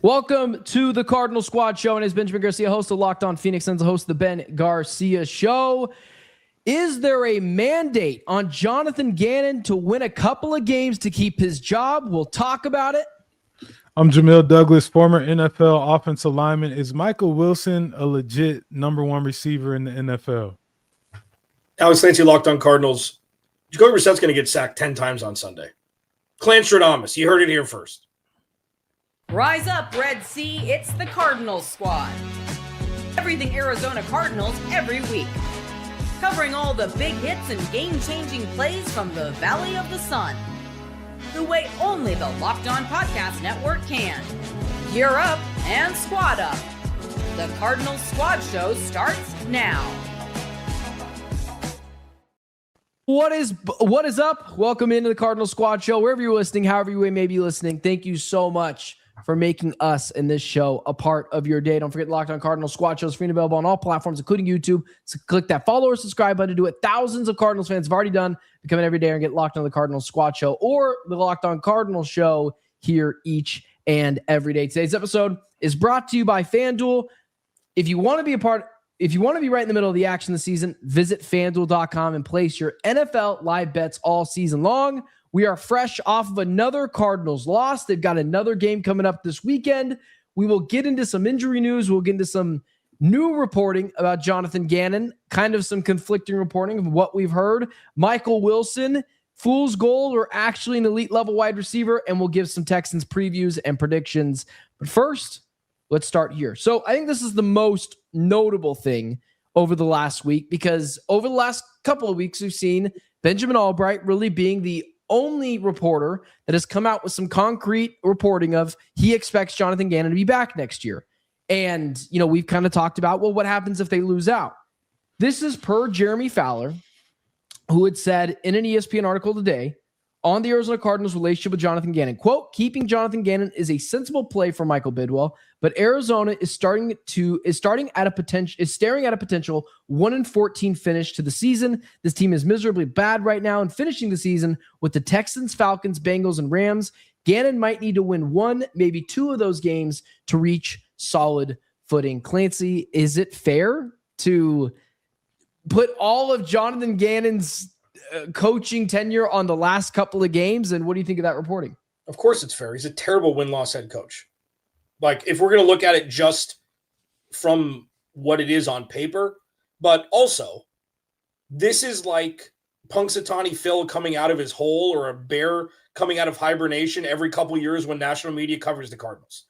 Welcome to the Cardinal Squad Show, and it's Benjamin Garcia, host of Locked On Phoenix, and the host of the Ben Garcia Show. Is there a mandate on Jonathan Gannon to win a couple of games to keep his job? We'll talk about it. I'm Jamil Douglas, former NFL offensive lineman. Is Michael Wilson a legit number one receiver in the NFL? Alex Clancy, Locked On Cardinals. Jacoby Brissett's going to get sacked 10 times on Sunday. Clancy, you heard it here first. Rise up, Red Sea. It's the Cardinals Squad. Everything Arizona Cardinals every week. Covering all the big hits and game-changing plays from the Valley of the Sun. The way only the Locked On Podcast Network can. Gear up and squad up. The Cardinals Squad Show starts now. What is up? Welcome into the Cardinal Squad Show. Wherever you're listening, however you may be listening, thank you so much for making us and this show a part of your day. Don't forget Locked On Cardinals Squad Show is free and available on all platforms, including YouTube. So click that follow or subscribe button to do it. Thousands of Cardinals fans have already done. Become it every day and get Locked On the Cardinals Squad Show or the Locked On Cardinals Show here each and every day. Today's episode is brought to you by FanDuel. If you want to be right in the middle of the action this season, visit FanDuel.com and place your NFL live bets all season long. We are fresh off of another Cardinals loss. They've got another game coming up this weekend. We will get into some injury news. We'll get into some new reporting about Jonathan Gannon, kind of some conflicting reporting of what we've heard. Michael Wilson, fool's gold, or actually an elite level wide receiver, and we'll give some Texans previews and predictions. But first, let's start here. So I think this is the most notable thing over the last week, because over the last couple of weeks, we've seen Benjamin Albright really being the only reporter that has come out with some concrete reporting of he expects Jonathan Gannon to be back next year. And, we've kind of talked about, well, what happens if they lose out? This is per Jeremy Fowler, who had said in an ESPN article today on the Arizona Cardinals' relationship with Jonathan Gannon, quote, keeping Jonathan Gannon is a sensible play for Michael Bidwell, but Arizona is staring at a potential 1-14 finish to the season. This team is miserably bad right now, and finishing the season with the Texans, Falcons, Bengals, and Rams, Gannon might need to win one, maybe two of those games to reach solid footing. Clancy, is it fair to put all of Jonathan Gannon's coaching tenure on the last couple of games? And what do you think of that reporting? Of course it's fair. He's a terrible win-loss head coach. Like, if we're going to look at it just from what it is on paper, but also this is like Punxsutawney Phil coming out of his hole, or a bear coming out of hibernation every couple of years when national media covers the Cardinals.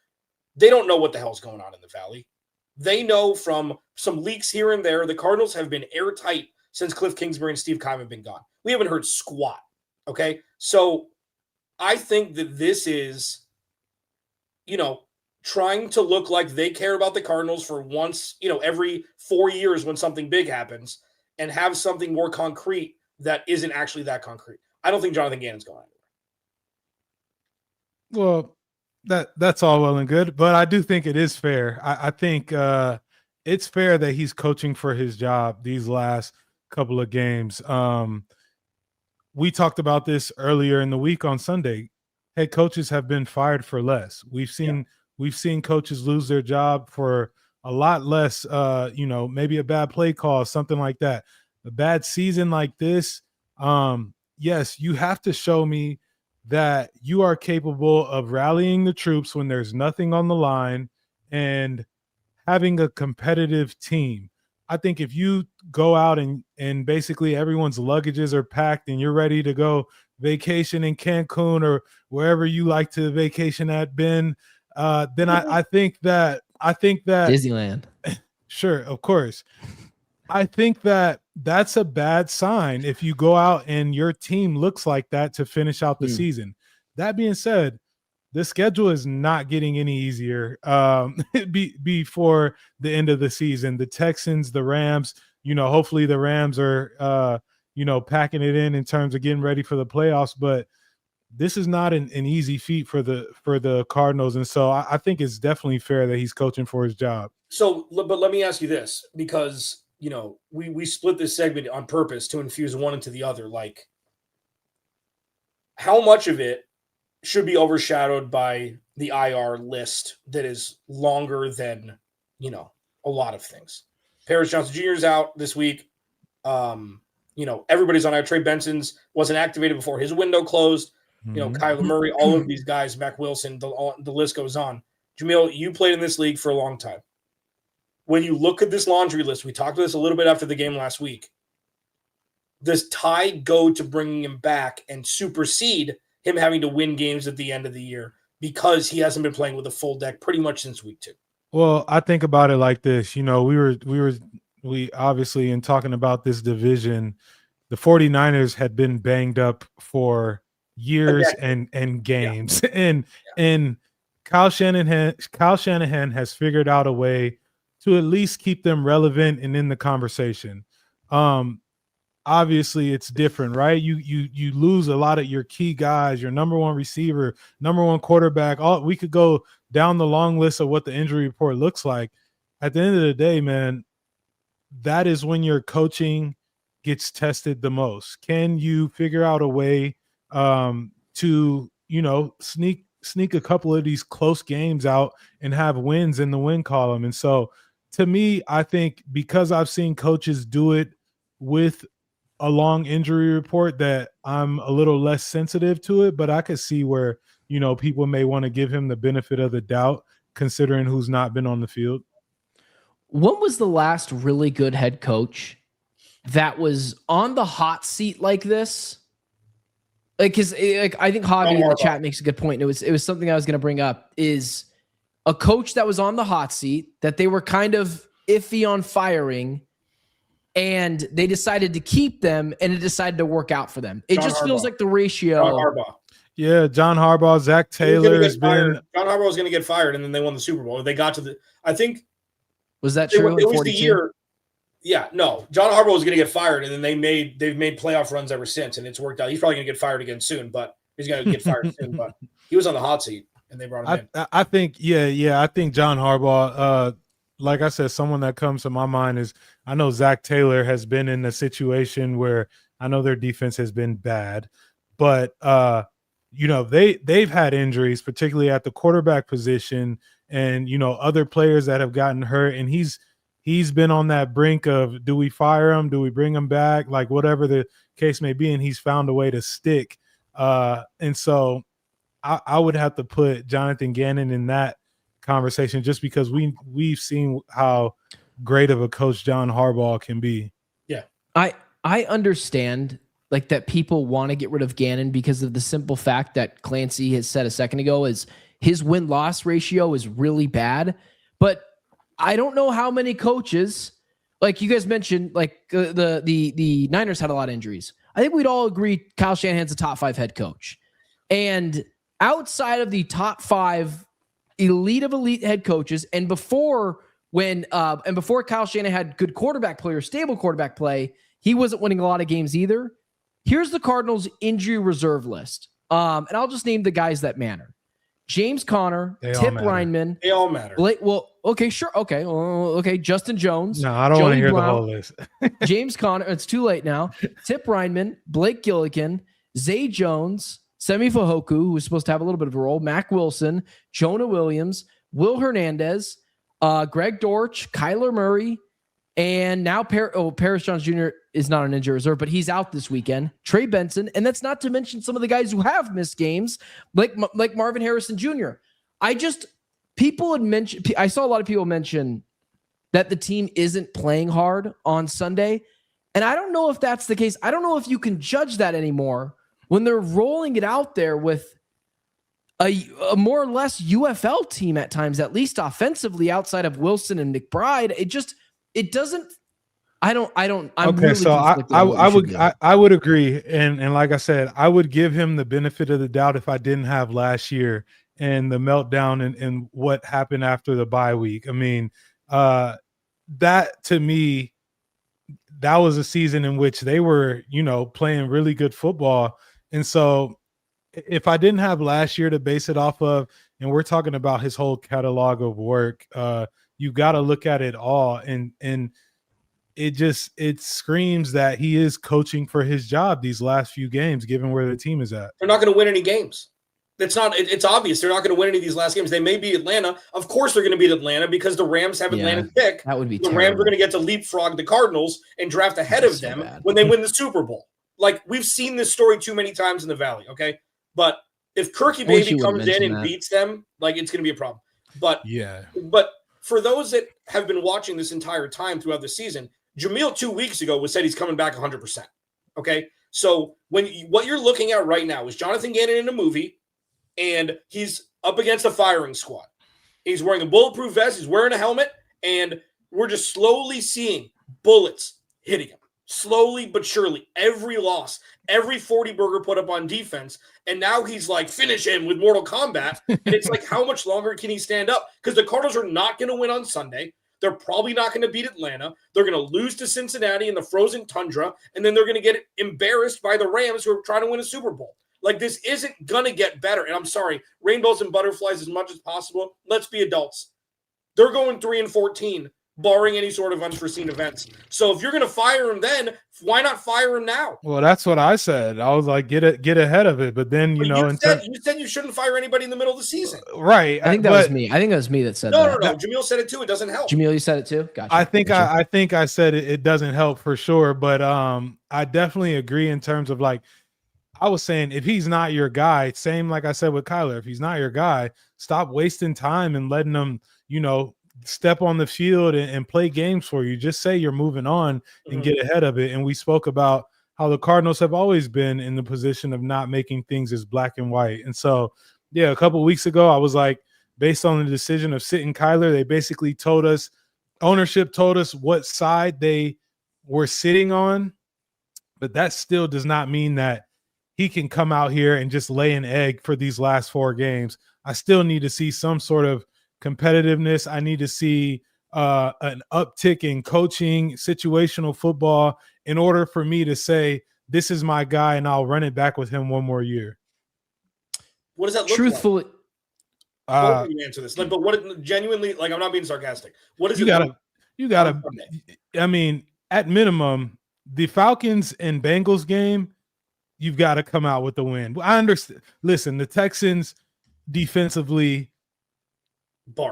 They don't know what the hell's going on in the Valley. They know from some leaks here and there, the Cardinals have been airtight since Cliff Kingsbury and Steve Keim have been gone. We haven't heard squat, okay? So I think that this is, trying to look like they care about the Cardinals for once, every 4 years when something big happens, and have something more concrete that isn't actually that concrete. I don't think Jonathan Gannon's going anywhere. Well, that's all well and good, but I do think it is fair. I think it's fair that he's coaching for his job these last couple of games. We talked about this earlier in the week on Sunday. Head coaches have been fired for less. We've seen coaches lose their job for a lot less, maybe a bad play call, something like that. A bad season like this, yes, you have to show me that you are capable of rallying the troops when there's nothing on the line and having a competitive team. I think if you go out and basically everyone's luggages are packed and you're ready to go vacation in Cancun or wherever you like to vacation at, Ben, then I think that Disneyland. Sure, of course. I think that that's a bad sign if you go out and your team looks like that to finish out the season. That being said, the schedule is not getting any easier before the end of the season. The Texans, the Rams, hopefully the Rams are, packing it in terms of getting ready for the playoffs. But this is not an easy feat for the Cardinals. And so I think it's definitely fair that he's coaching for his job. So, but let me ask you this, because, we split this segment on purpose to infuse one into the other. Like, how much of it should be overshadowed by the IR list that is longer than, a lot of things. Paris Johnson Jr. is out this week. Everybody's on our Trey Benson's wasn't activated before his window closed. Kyler Murray, all of these guys, Mac Wilson, the list goes on. Jamil, you played in this league for a long time. When you look at this laundry list, we talked about this a little bit after the game last week. Does Ty go to bringing him back and supersede him having to win games at the end of the year because he hasn't been playing with a full deck pretty much since week 2? Well, I think about it like this. We obviously, in talking about this division, the 49ers had been banged up for years and games. Yeah. And Kyle Shanahan has figured out a way to at least keep them relevant and in the conversation. Obviously it's different, right? You lose a lot of your key guys, your number one receiver, number one quarterback. We could go down the long list of what the injury report looks like. At the end of the day, man, that is when your coaching gets tested the most. Can you figure out a way to, sneak a couple of these close games out and have wins in the win column? And so to me, I think because I've seen coaches do it with a long injury report, that I'm a little less sensitive to it, but I could see where, people may want to give him the benefit of the doubt considering who's not been on the field. When was the last really good head coach that was on the hot seat like this? I think Hobby in the chat makes a good point. It was something I was going to bring up, is a coach that was on the hot seat that they were kind of iffy on firing, and they decided to keep them, and it decided to work out for them. It feels like the ratio. John Harbaugh. Yeah, John Harbaugh, Zach Taylor has been. John Harbaugh was going to get fired, and then they won the Super Bowl. They got to I think. Was that true? It was the year. Yeah, no. John Harbaugh was going to get fired, and then they've made playoff runs ever since, and it's worked out. He's probably going to get fired again soon, but he's going to get fired soon. But he was on the hot seat, and they brought him in. I think, I think John Harbaugh. Like I said, someone that comes to my mind is, I know Zach Taylor has been in a situation where I know their defense has been bad, but they've had injuries, particularly at the quarterback position, and other players that have gotten hurt, and he's been on that brink of, do we fire him? Do we bring him back? Like, whatever the case may be, and he's found a way to stick. And so I would have to put Jonathan Gannon in that conversation, just because we've seen how great of a coach John Harbaugh can be. Yeah. I understand that people want to get rid of Gannon because of the simple fact that Clancy has said a second ago is his win-loss ratio is really bad. But I don't know how many coaches, like you guys mentioned, the Niners had a lot of injuries. I think we'd all agree Kyle Shanahan's a top 5 head coach. And outside of the top 5 elite of elite head coaches, and before Kyle Shanahan had good quarterback play or stable quarterback play, he wasn't winning a lot of games either. Here's the Cardinals injury reserve list. And I'll just name the guys that matter. James Conner, Tip Reinman. They all matter. Okay, sure. Okay. Okay. Justin Jones. No, I don't want to hear the whole list. James Conner. It's too late now. Tip Reinman, Blake Gillikin, Zay Jones, Semi Fahoku, who was supposed to have a little bit of a role, Mac Wilson, Jonah Williams, Will Hernandez, Greg Dortch, Kyler Murray, and now Paris Johnson Jr. is not on injury reserve, but he's out this weekend. Trey Benson, and that's not to mention some of the guys who have missed games, like Marvin Harrison Jr. I saw a lot of people mention that the team isn't playing hard on Sunday, and I don't know if that's the case. I don't know if you can judge that anymore when they're rolling it out there with a more or less UFL team at times, at least offensively, outside of Wilson and McBride. It doesn't. I'm okay, really so I would agree, and like I said, I would give him the benefit of the doubt if I didn't have last year and the meltdown and what happened after the bye week. I mean, that to me, that was a season in which they were, playing really good football, and so if I didn't have last year to base it off of, and we're talking about his whole catalog of work, you got to look at it all, and it screams that he is coaching for his job these last few games, given where the team is at. They're not going to win any games. It's obvious they're not going to win any of these last games. They may beat Atlanta. Of course they're going to beat Atlanta because the Rams have Atlanta's pick. That would be the terrible. Rams are going to get to leapfrog the Cardinals and draft ahead of them when they win the Super Bowl. Like, we've seen this story too many times in the Valley, okay? But if Kirky Baby comes in and beats them, like, it's going to be a problem. But for those that have been watching this entire time throughout the season, Jamil 2 weeks ago said he's coming back 100%. Okay? So what you're looking at right now is Jonathan Gannon in a movie, and he's up against a firing squad. He's wearing a bulletproof vest. He's wearing a helmet, and we're just slowly seeing bullets hitting him. Slowly but surely, every loss, every 40 burger put up on defense, and now he's like, finish him with Mortal Kombat. And it's like, how much longer can he stand up? Because the Cardinals are not going to win on Sunday. They're probably not going to beat Atlanta. They're going to lose to Cincinnati in the frozen tundra, and then they're going to get embarrassed by the Rams, who are trying to win a Super Bowl. Like, this isn't going to get better. And I'm sorry, rainbows and butterflies as much as possible. Let's be adults. They're going 3-14, barring any sort of unforeseen events. So if you're going to fire him then, why not fire him now? Well, that's what I said. I was like, get ahead of it. But then, you said you shouldn't fire anybody in the middle of the season. Right. I think that was me. I think that was me that said that. No. Jamil said it too. It doesn't help. Jamil, you said it too? Gotcha. I think I said it doesn't help for sure. But I definitely agree in terms of, like, I was saying, if he's not your guy, same like I said with Kyler, if he's not your guy, stop wasting time and letting him, step on the field and play games for you. Just say you're moving on and get ahead of it. And we spoke about how the Cardinals have always been in the position of not making things as black and white. And so, a couple of weeks ago, I was like, based on the decision of sitting Kyler, they basically ownership told us what side they were sitting on. But that still does not mean that he can come out here and just lay an egg for these last 4 games. I still need to see some sort of competitiveness. I need to see an uptick in coaching, situational football, in order for me to say, this is my guy and I'll run it back with him one more year. What does that look Truthfully, like? How do you answer this? Like, but what genuinely, like, I'm not being sarcastic. What is you gotta, I mean, at minimum, the Falcons and Bengals game, you've got to come out with the win. I understand. Listen, the Texans defensively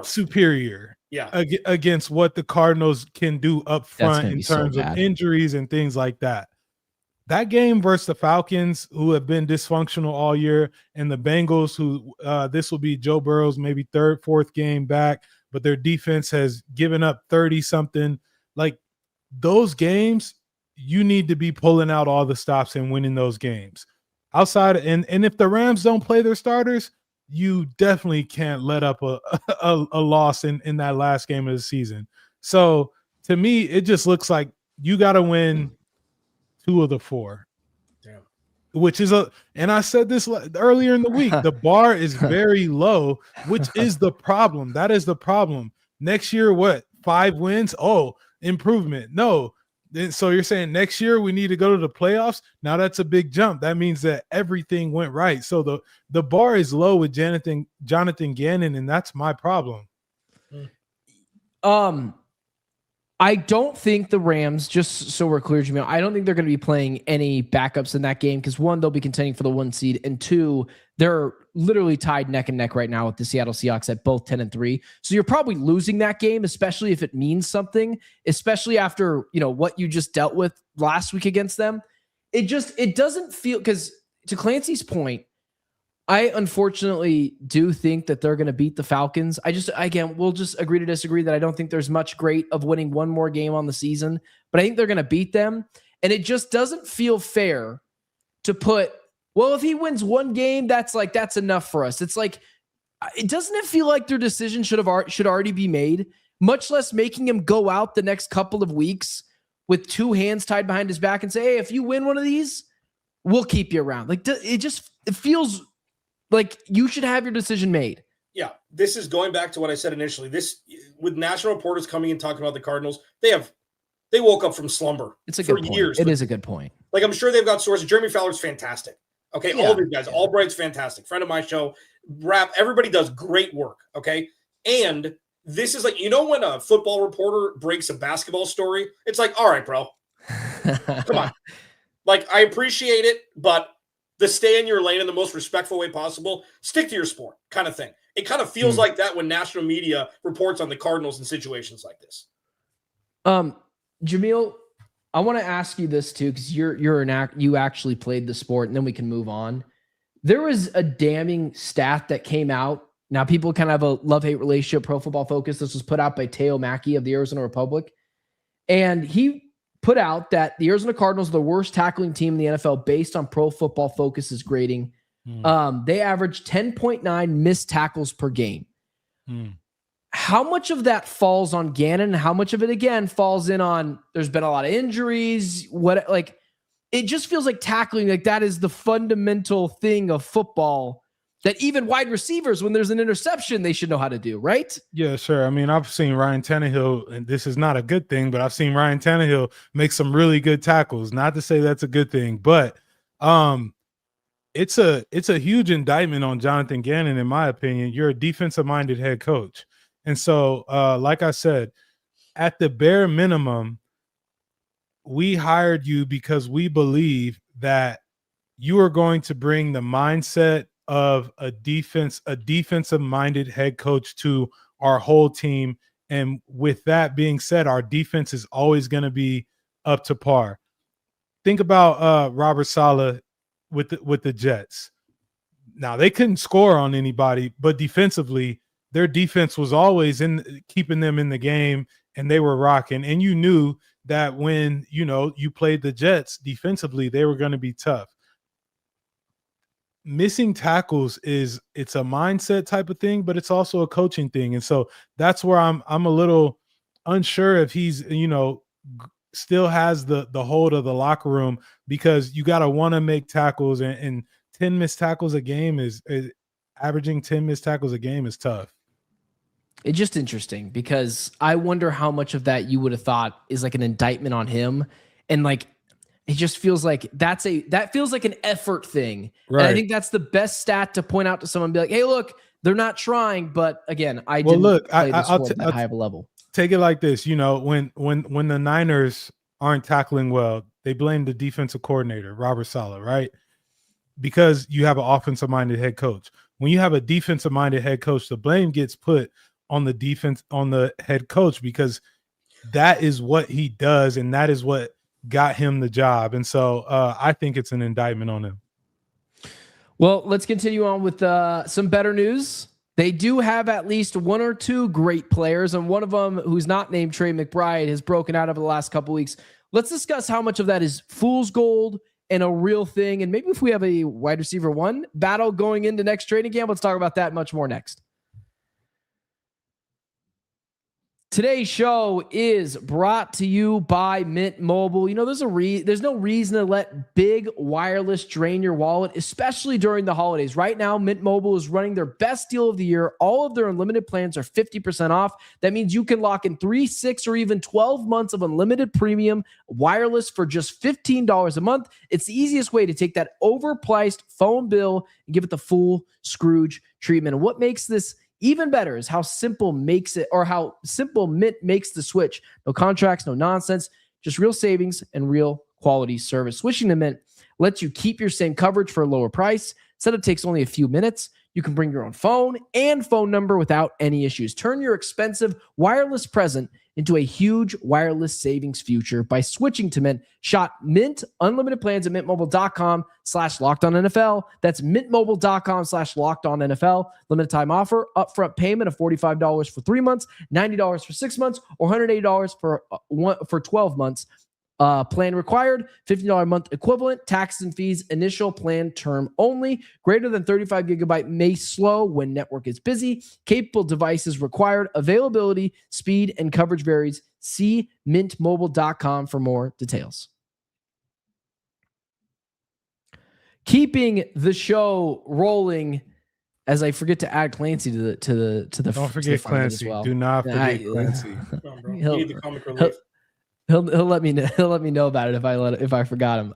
superior against what the Cardinals can do up front in terms of injuries and things like that. That game versus the Falcons, who have been dysfunctional all year, and the Bengals, who this will be Joe Burrow's maybe 3rd, 4th game back, but their defense has given up 30-something. Like, those games, you need to be pulling out all the stops and winning those games. Outside, and if the Rams don't play their starters, you definitely can't let up a loss in that last game of the season. So to me, it just looks like you got to win 2 of the 4. Damn. Which is and I said this earlier in the week, the bar is very low, which is the problem. That is the problem. Next year, what? 5 wins? Oh, improvement. No. So you're saying next year we need to go to the playoffs? Now that's a big jump. That means that everything went right. So the bar is low with Jonathan Gannon, and that's my problem. I don't think the Rams, just so we're clear, Jamil, I don't think they're going to be playing any backups in that game because, 1, they'll be contending for the 1 seed, and 2, they're literally tied neck and neck right now with the Seattle Seahawks at both 10-3. So you're probably losing that game, especially if it means something, especially after, what you just dealt with last week against them. It doesn't feel, because to Clancy's point, I unfortunately do think that they're going to beat the Falcons. We'll just agree to disagree that I don't think there's much great of winning one more game on the season, but I think they're going to beat them. And it just doesn't feel fair to put, well, if he wins 1 game, that's enough for us. It's like, doesn't it feel like their decision should already be made, much less making him go out the next couple of weeks with 2 hands tied behind his back and say, hey, if you win one of these, we'll keep you around. Like, it feels like you should have your decision made. Yeah, this is going back to what I said initially. This, with national reporters coming and talking about the Cardinals, they woke up from slumber. It's a good point. Years. It is a good point. Like, I'm sure they've got sources. Jeremy Fowler's fantastic. Okay, all of these guys. Albright's fantastic. Friend of my show. Rap. Everybody does great work. Okay, and this is like, when a football reporter breaks a basketball story, it's like, all right, bro, come on. Like, I appreciate it, but the stay in your lane in the most respectful way possible, stick to your sport kind of thing. It kind of feels like that when national media reports on the Cardinals in situations like this. Jamil, I want to ask you this too, because you actually played the sport, and then we can move on. There was a damning stat that came out. Now, people kind of have a love-hate relationship, Pro Football Focus. This was put out by Teo Mackey of the Arizona Republic. And he put out that the Arizona Cardinals are the worst tackling team in the NFL based on Pro Football Focus's grading. They average 10.9 missed tackles per game. How much of that falls on Gannon? How much of it, again, falls in on there's been a lot of injuries? It just feels like tackling, like that is the fundamental thing of football that even wide receivers, when there's an interception, they should know how to do, right? Yeah, sure. I mean, I've seen Ryan Tannehill, and this is not a good thing, but I've seen Ryan Tannehill make some really good tackles. Not to say that's a good thing, but it's a huge indictment on Jonathan Gannon, in my opinion. You're a defensive-minded head coach. And so, like I said, at the bare minimum, we hired you because we believe that you are going to bring the mindset of a defensive-minded head coach to our whole team. And with that being said, our defense is always going to be up to par. Think about Robert Saleh with the Jets. Now, they couldn't score on anybody, but defensively, their defense was always in keeping them in the game, and they were rocking. And you knew that when, you played the Jets defensively, they were going to be tough. Missing tackles it's a mindset type of thing, but it's also a coaching thing. And so that's where I'm a little unsure if he's, still has the hold of the locker room, because you got to want to make tackles, and 10 missed tackles a game is averaging 10 missed tackles a game is tough. It's just interesting because I wonder how much of that you would have thought is like an indictment on him. And like, it just feels like that feels like an effort thing. Right. And I think that's the best stat to point out to someone and be like, hey, look, they're not trying. But again, play the sport at that high of a level. Take it like this, when the Niners aren't tackling well, they blame the defensive coordinator, Robert Saleh, right? Because you have an offensive-minded head coach. When you have a defensive-minded head coach, the blame gets put on the defense, on the head coach, because that is what he does, and that is what got him the job. And so I think it's an indictment on him. Well, let's continue on with some better news. They do have at least one or two great players, and one of them, who's not named Trey McBride, has broken out over the last couple weeks. Let's discuss how much of that is fool's gold and a real thing, and maybe if we have a wide receiver one battle going into next training camp, let's talk about that much more next. Today's show is brought to you by Mint Mobile. There's no reason to let big wireless drain your wallet, especially during the holidays. Right now, Mint Mobile is running their best deal of the year. All of their unlimited plans are 50% off. That means you can lock in 3, 6, or even 12 months of unlimited premium wireless for just $15 a month. It's the easiest way to take that overpriced phone bill and give it the full Scrooge treatment. And what makes this even better is how simple Mint makes the switch. No contracts, no nonsense, just real savings and real quality service. Switching to Mint lets you keep your same coverage for a lower price. Setup takes only a few minutes. You can bring your own phone and phone number without any issues. Turn your expensive wireless present into a huge wireless savings future by switching to Mint. Shop Mint unlimited plans at mintmobile.com/LockedOnNFL. That's mintmobile.com/LockedOnNFL. Limited time offer, upfront payment of $45 for 3 months, $90 for 6 months, or $180 for 12 months. Plan required, $15 a month equivalent, taxes and fees, initial plan term only. Greater than 35 gigabyte may slow when network is busy. Capable devices required. Availability, speed, and coverage varies. See mintmobile.com for more details. Keeping the show rolling, as I forget to add Clancy to the Don't forget Clancy. Well. Do not forget Clancy. You need the comic relief. He'll let me know. He'll let me know about it if I forgot him.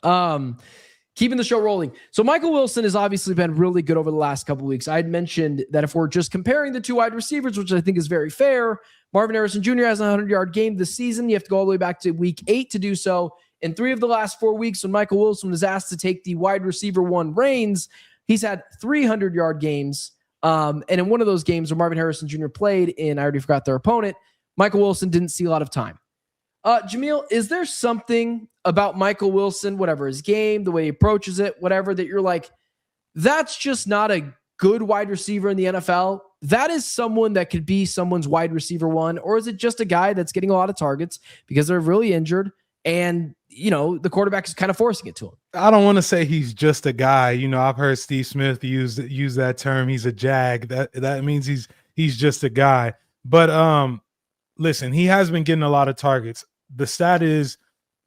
Keeping the show rolling. So Michael Wilson has obviously been really good over the last couple of weeks. I had mentioned that if we're just comparing the two wide receivers, which I think is very fair, Marvin Harrison Jr. has a 100-yard game this season. You have to go all the way back to week 8 to do so. in 3 of the last 4 weeks when Michael Wilson was asked to take the wide receiver 1 reins, he's had 300-yard games. And in one of those games where Marvin Harrison Jr. played in, I already forgot their opponent, Michael Wilson didn't see a lot of time. Jamil, is there something about Michael Wilson, whatever his game, the way he approaches it, whatever, that you're like, that's just not a good wide receiver in the NFL? That is someone that could be someone's wide receiver 1, or is it just a guy that's getting a lot of targets because they're really injured and, the quarterback is kind of forcing it to him? I don't want to say he's just a guy. I've heard Steve Smith use that term. He's a jag. That means he's just a guy. But listen, he has been getting a lot of targets. The stat is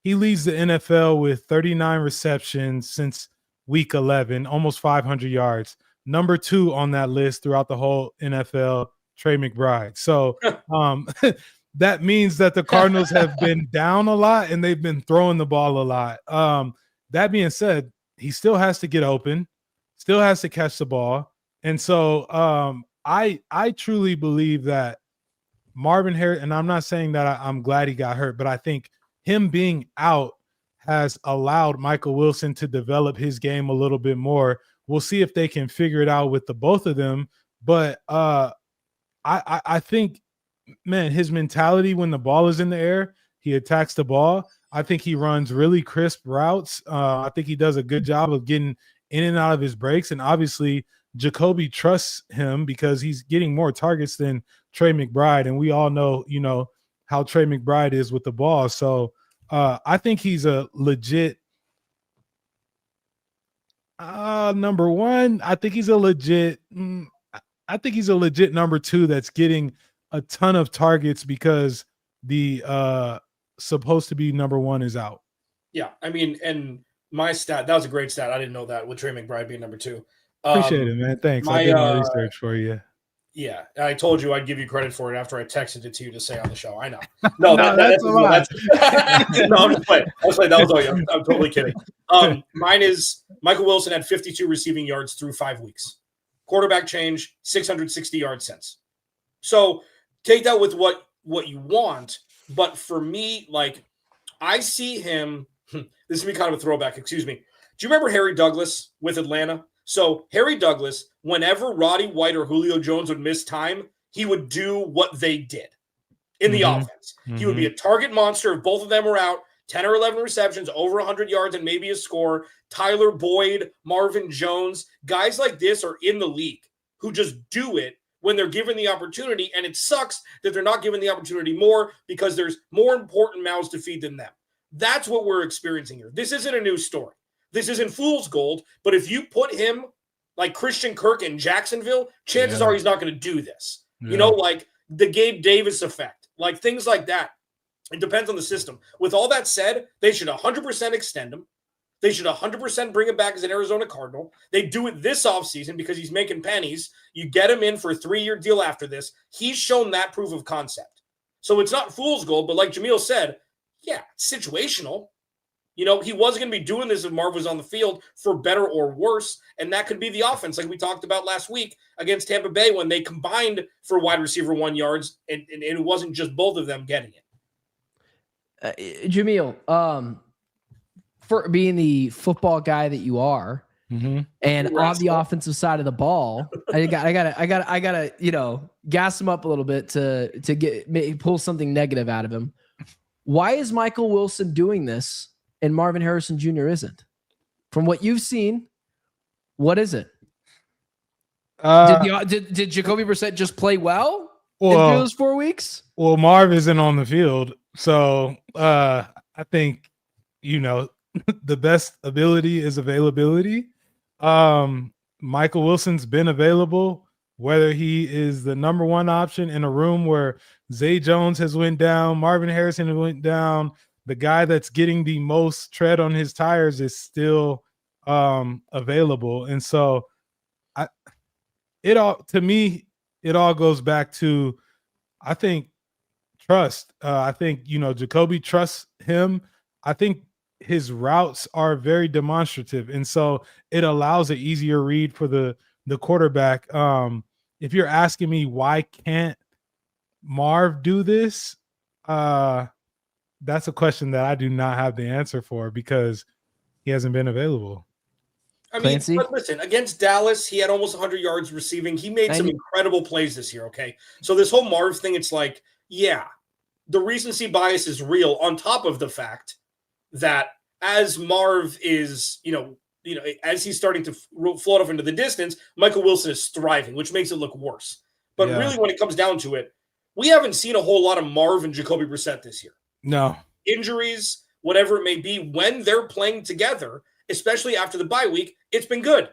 he leads the NFL with 39 receptions since week 11, almost 500 yards. Number 2 on that list throughout the whole NFL, Trey McBride. So that means that the Cardinals have been down a lot and they've been throwing the ball a lot. That being said, he still has to get open, still has to catch the ball. And so I truly believe that Marvin Harrison, and I'm not saying that I'm glad he got hurt, but I think him being out has allowed Michael Wilson to develop his game a little bit more. We'll see if they can figure it out with the both of them. But I think, man, his mentality when the ball is in the air, he attacks the ball. I think he runs really crisp routes. I think he does a good job of getting in and out of his breaks. And obviously, Jacoby trusts him because he's getting more targets than Trey McBride. And we all know, how Trey McBride is with the ball. So I think he's a legit number 1. I think he's a legit number 2 that's getting a ton of targets because the supposed to be number 1 is out. Yeah, I mean, and my stat, that was a great stat. I didn't know that with Trey McBride being number 2. Appreciate it, man. Thanks. I did my research for you. Yeah, I told you I'd give you credit for it after I texted it to you to say on the show. I know. No, that's a lot. No, I'm just playing. That was all you. I'm totally kidding. Mine is Michael Wilson had 52 receiving yards through 5 weeks. Quarterback change, 660 yards since. So take that with what you want. But for me, I see him. This would be kind of a throwback. Excuse me. Do you remember Harry Douglas with Atlanta? So Harry Douglas, whenever Roddy White or Julio Jones would miss time, he would do what they did in the offense. He would be a target monster if both of them were out, 10 or 11 receptions, over 100 yards, and maybe a score. Tyler Boyd, Marvin Jones, guys like this are in the league who just do it when they're given the opportunity, and it sucks that they're not given the opportunity more because there's more important mouths to feed than them. That's what we're experiencing here. This isn't a new story. This isn't fool's gold, but if you put him like Christian Kirk in Jacksonville, chances are he's not going to do this. Yeah. Like the Gabe Davis effect, like things like that. It depends on the system. With all that said, they should 100% extend him. They should 100% bring him back as an Arizona Cardinal. They do it this offseason because he's making pennies. You get him in for a 3-year deal after this. He's shown that proof of concept. So it's not fool's gold, but like Jamil said, yeah, it's situational. He wasn't going to be doing this if Marv was on the field for better or worse, and that could be the offense like we talked about last week against Tampa Bay when they combined for wide receiver 1 yards, and it wasn't just both of them getting it. Jamil, for being the football guy that you are, and on the offensive side of the ball, I gotta, gas him up a little bit to pull something negative out of him. Why is Michael Wilson doing this and Marvin Harrison Jr. isn't? From what you've seen, what is it? Did Jacoby Brissett just play well in those 4 weeks? Well, Marv isn't on the field, so I think the best ability is availability. Michael Wilson's been available, whether he is the number 1 option in a room where Zay Jones has went down, Marvin Harrison has went down. The guy that's getting the most tread on his tires is still available. And so it all goes back to, I think, trust. I think, Jacoby trusts him. I think his routes are very demonstrative. And so it allows an easier read for the quarterback. If you're asking me why can't Marv do this, that's a question that I do not have the answer for because he hasn't been available. I mean, Clancy? but listen, against Dallas, he had almost 100 yards receiving. He made some incredible plays this year, okay? So this whole Marv thing, it's like, yeah, the recency bias is real on top of the fact that as Marv is, as he's starting to float off into the distance, Michael Wilson is thriving, which makes it look worse. But really, when it comes down to it, we haven't seen a whole lot of Marv and Jacoby Brissett this year. No. Injuries, whatever it may be, when they're playing together, especially after the bye week, it's been good.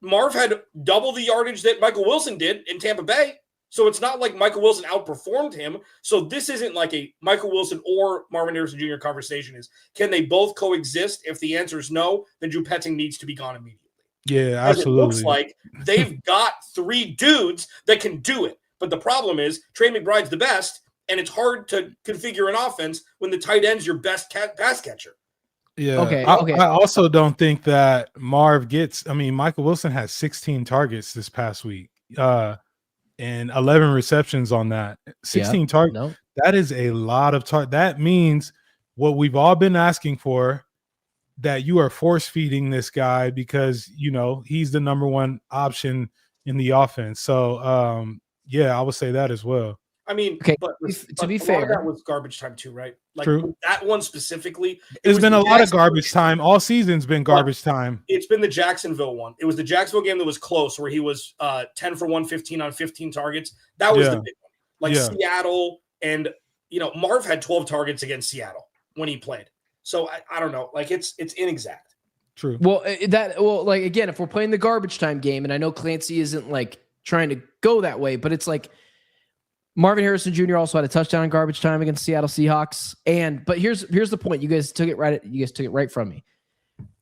Marv had double the yardage that Michael Wilson did in Tampa Bay. So it's not like Michael Wilson outperformed him. So this isn't like a Michael Wilson or Marvin Harrison Jr. conversation. Is can they both coexist? If the answer is no, then Drew Petting needs to be gone immediately. Yeah, absolutely. It looks like they've got 3 dudes that can do it. But the problem is Trey McBride's the best, and it's hard to configure an offense when the tight end's your best pass catcher. Yeah. Okay. I also don't think that Marv gets. I mean, Michael Wilson has 16 targets this past week, and 11 receptions on that. 16 targets. No. That is a lot of targets. That means what we've all been asking for, that you are force feeding this guy because he's the number one option in the offense. So I would say that as well. I mean, okay, but to be a lot fair, of that was garbage time too, right? Like True. That one specifically. It's been a lot of garbage time. All season's been garbage time. It's been the Jacksonville one. It was the Jacksonville game that was close, where he was 10 for 115 on 15 targets. That was the big one. Seattle, and Marv had 12 targets against Seattle when he played. So I don't know. Like it's inexact. True. Well, again, if we're playing the garbage time game, and I know Clancy isn't like trying to go that way, but it's like Marvin Harrison Jr. also had a touchdown in garbage time against Seattle Seahawks. But here's the point. You guys took it right from me.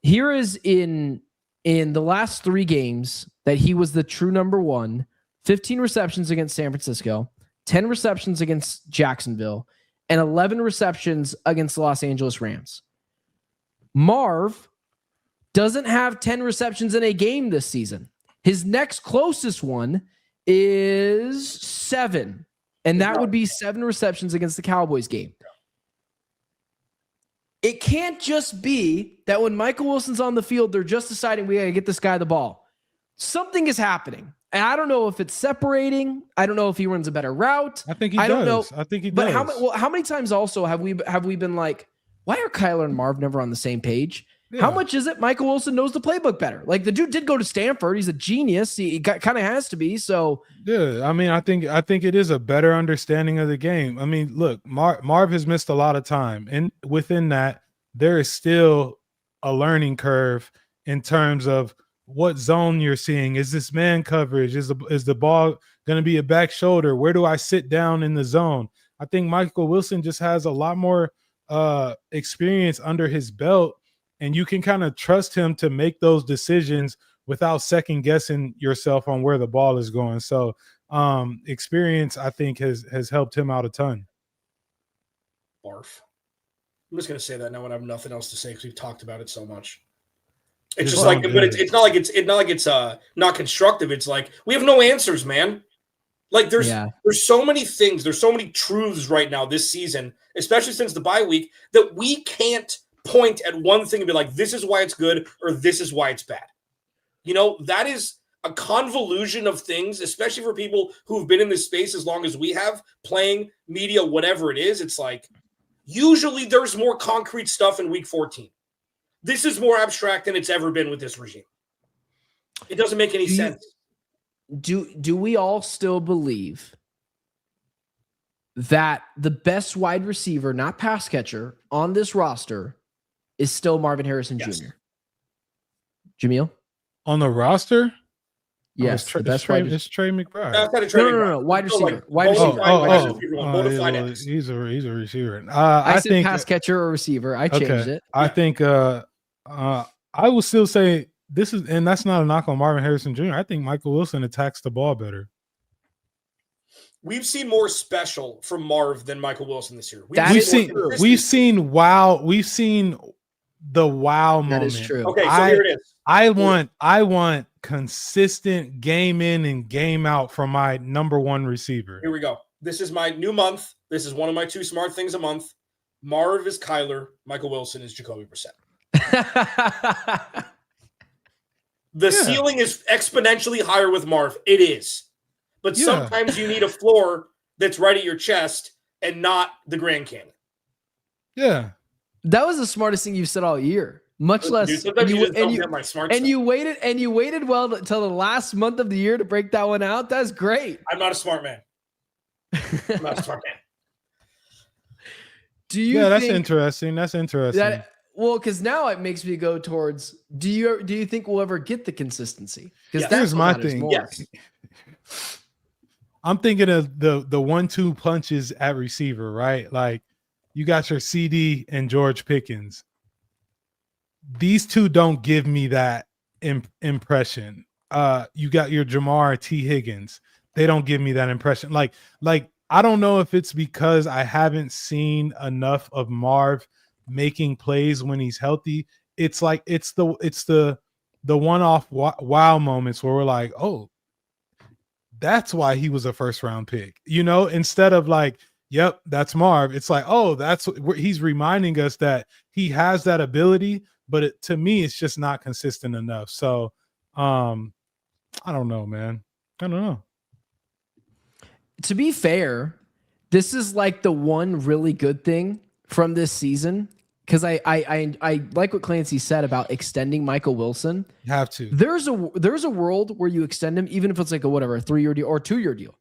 Here is in the last 3 games that he was the true number 1, 15 receptions against San Francisco, 10 receptions against Jacksonville, and 11 receptions against the Los Angeles Rams. Marv doesn't have 10 receptions in a game this season. His next closest one is 7. And that would be 7 receptions against the Cowboys game. It can't just be that when Michael Wilson's on the field, they're just deciding we got to get this guy the ball. Something is happening. And I don't know if it's separating. I don't know if he runs a better route. I think he does. Don't know. I think he but does. How many times also have we been like, why are Kyler and Marv never on the same page? Yeah. How much is it Michael Wilson knows the playbook better? Like, the dude did go to Stanford. He's a genius. He kind of has to be. So yeah, I mean, I think it is a better understanding of the game. I mean, look, Marv has missed a lot of time, and within that, there is still a learning curve in terms of what zone you're seeing. Is this man coverage? Is the ball going to be a back shoulder? Where do I sit down in the zone? I think Michael Wilson just has a lot more experience under his belt, and you can kind of trust him to make those decisions without second guessing yourself on where the ball is going. So experience, I think, has helped him out a ton. Barf. I'm just going to say that now when I have nothing else to say because we've talked about it so much. It's just like, but it's not like it's not constructive. It's like we have no answers, man. Like there's so many things, there's so many truths right now this season, especially since the bye week, that we can't point at one thing and be like, this is why it's good or this is why it's bad. That is a convolution of things, especially for people who've been in this space as long as we have, playing media, whatever it is. It's like usually there's more concrete stuff in week 14. This is more abstract than it's ever been with this regime. It doesn't make any sense. Do we all still believe that the best wide receiver, not pass catcher, on this roster is still Marvin Harrison Jr.? Jamil? On the roster? Yes, the best Trey McBride. No. Wide receiver. He's a receiver. I said pass catcher or receiver. I changed it. I think I will still say this is, and that's not a knock on Marvin Harrison Jr. I think Michael Wilson attacks the ball better. We've seen more special from Marv than Michael Wilson this year. We've seen the wow moment. That is true. Okay, so here it is. I want consistent game in and game out from my number 1 receiver. Here we go. This is my new month. This is one of my 2 smart things a month. Marv is Kyler. Michael Wilson is Jacoby Brissett. The ceiling is exponentially higher with Marv. It is. But sometimes you need a floor that's right at your chest and not the Grand Canyon. Yeah. That was the smartest thing you've said all year. Much less, you waited well until the last month of the year to break that one out. That's great. I'm not a smart man. I'm not a smart man. Do you? That's interesting. That's interesting. Because now it makes me go towards. Do you think we'll ever get the consistency? Because here's my thing. Yes. I'm thinking of the 1-2 punches at receiver, right? Like you got your CD and George Pickens. These two don't give me that impression. You got your Jamar T. Higgins. They don't give me that impression. Like I don't know if it's because I haven't seen enough of Marv making plays when he's healthy. It's like it's the one-off wow moments where we're like, oh, that's why he was a first-round pick. Instead of like, yep, that's Marv. It's like, oh, that's what he's reminding us that he has that ability. But to me, it's just not consistent enough. So, I don't know, man. I don't know. To be fair, this is like the one really good thing from this season because I like what Clancy said about extending Michael Wilson. You have to. There's a world where you extend him, even if it's like a 3-year deal or 2-year deal.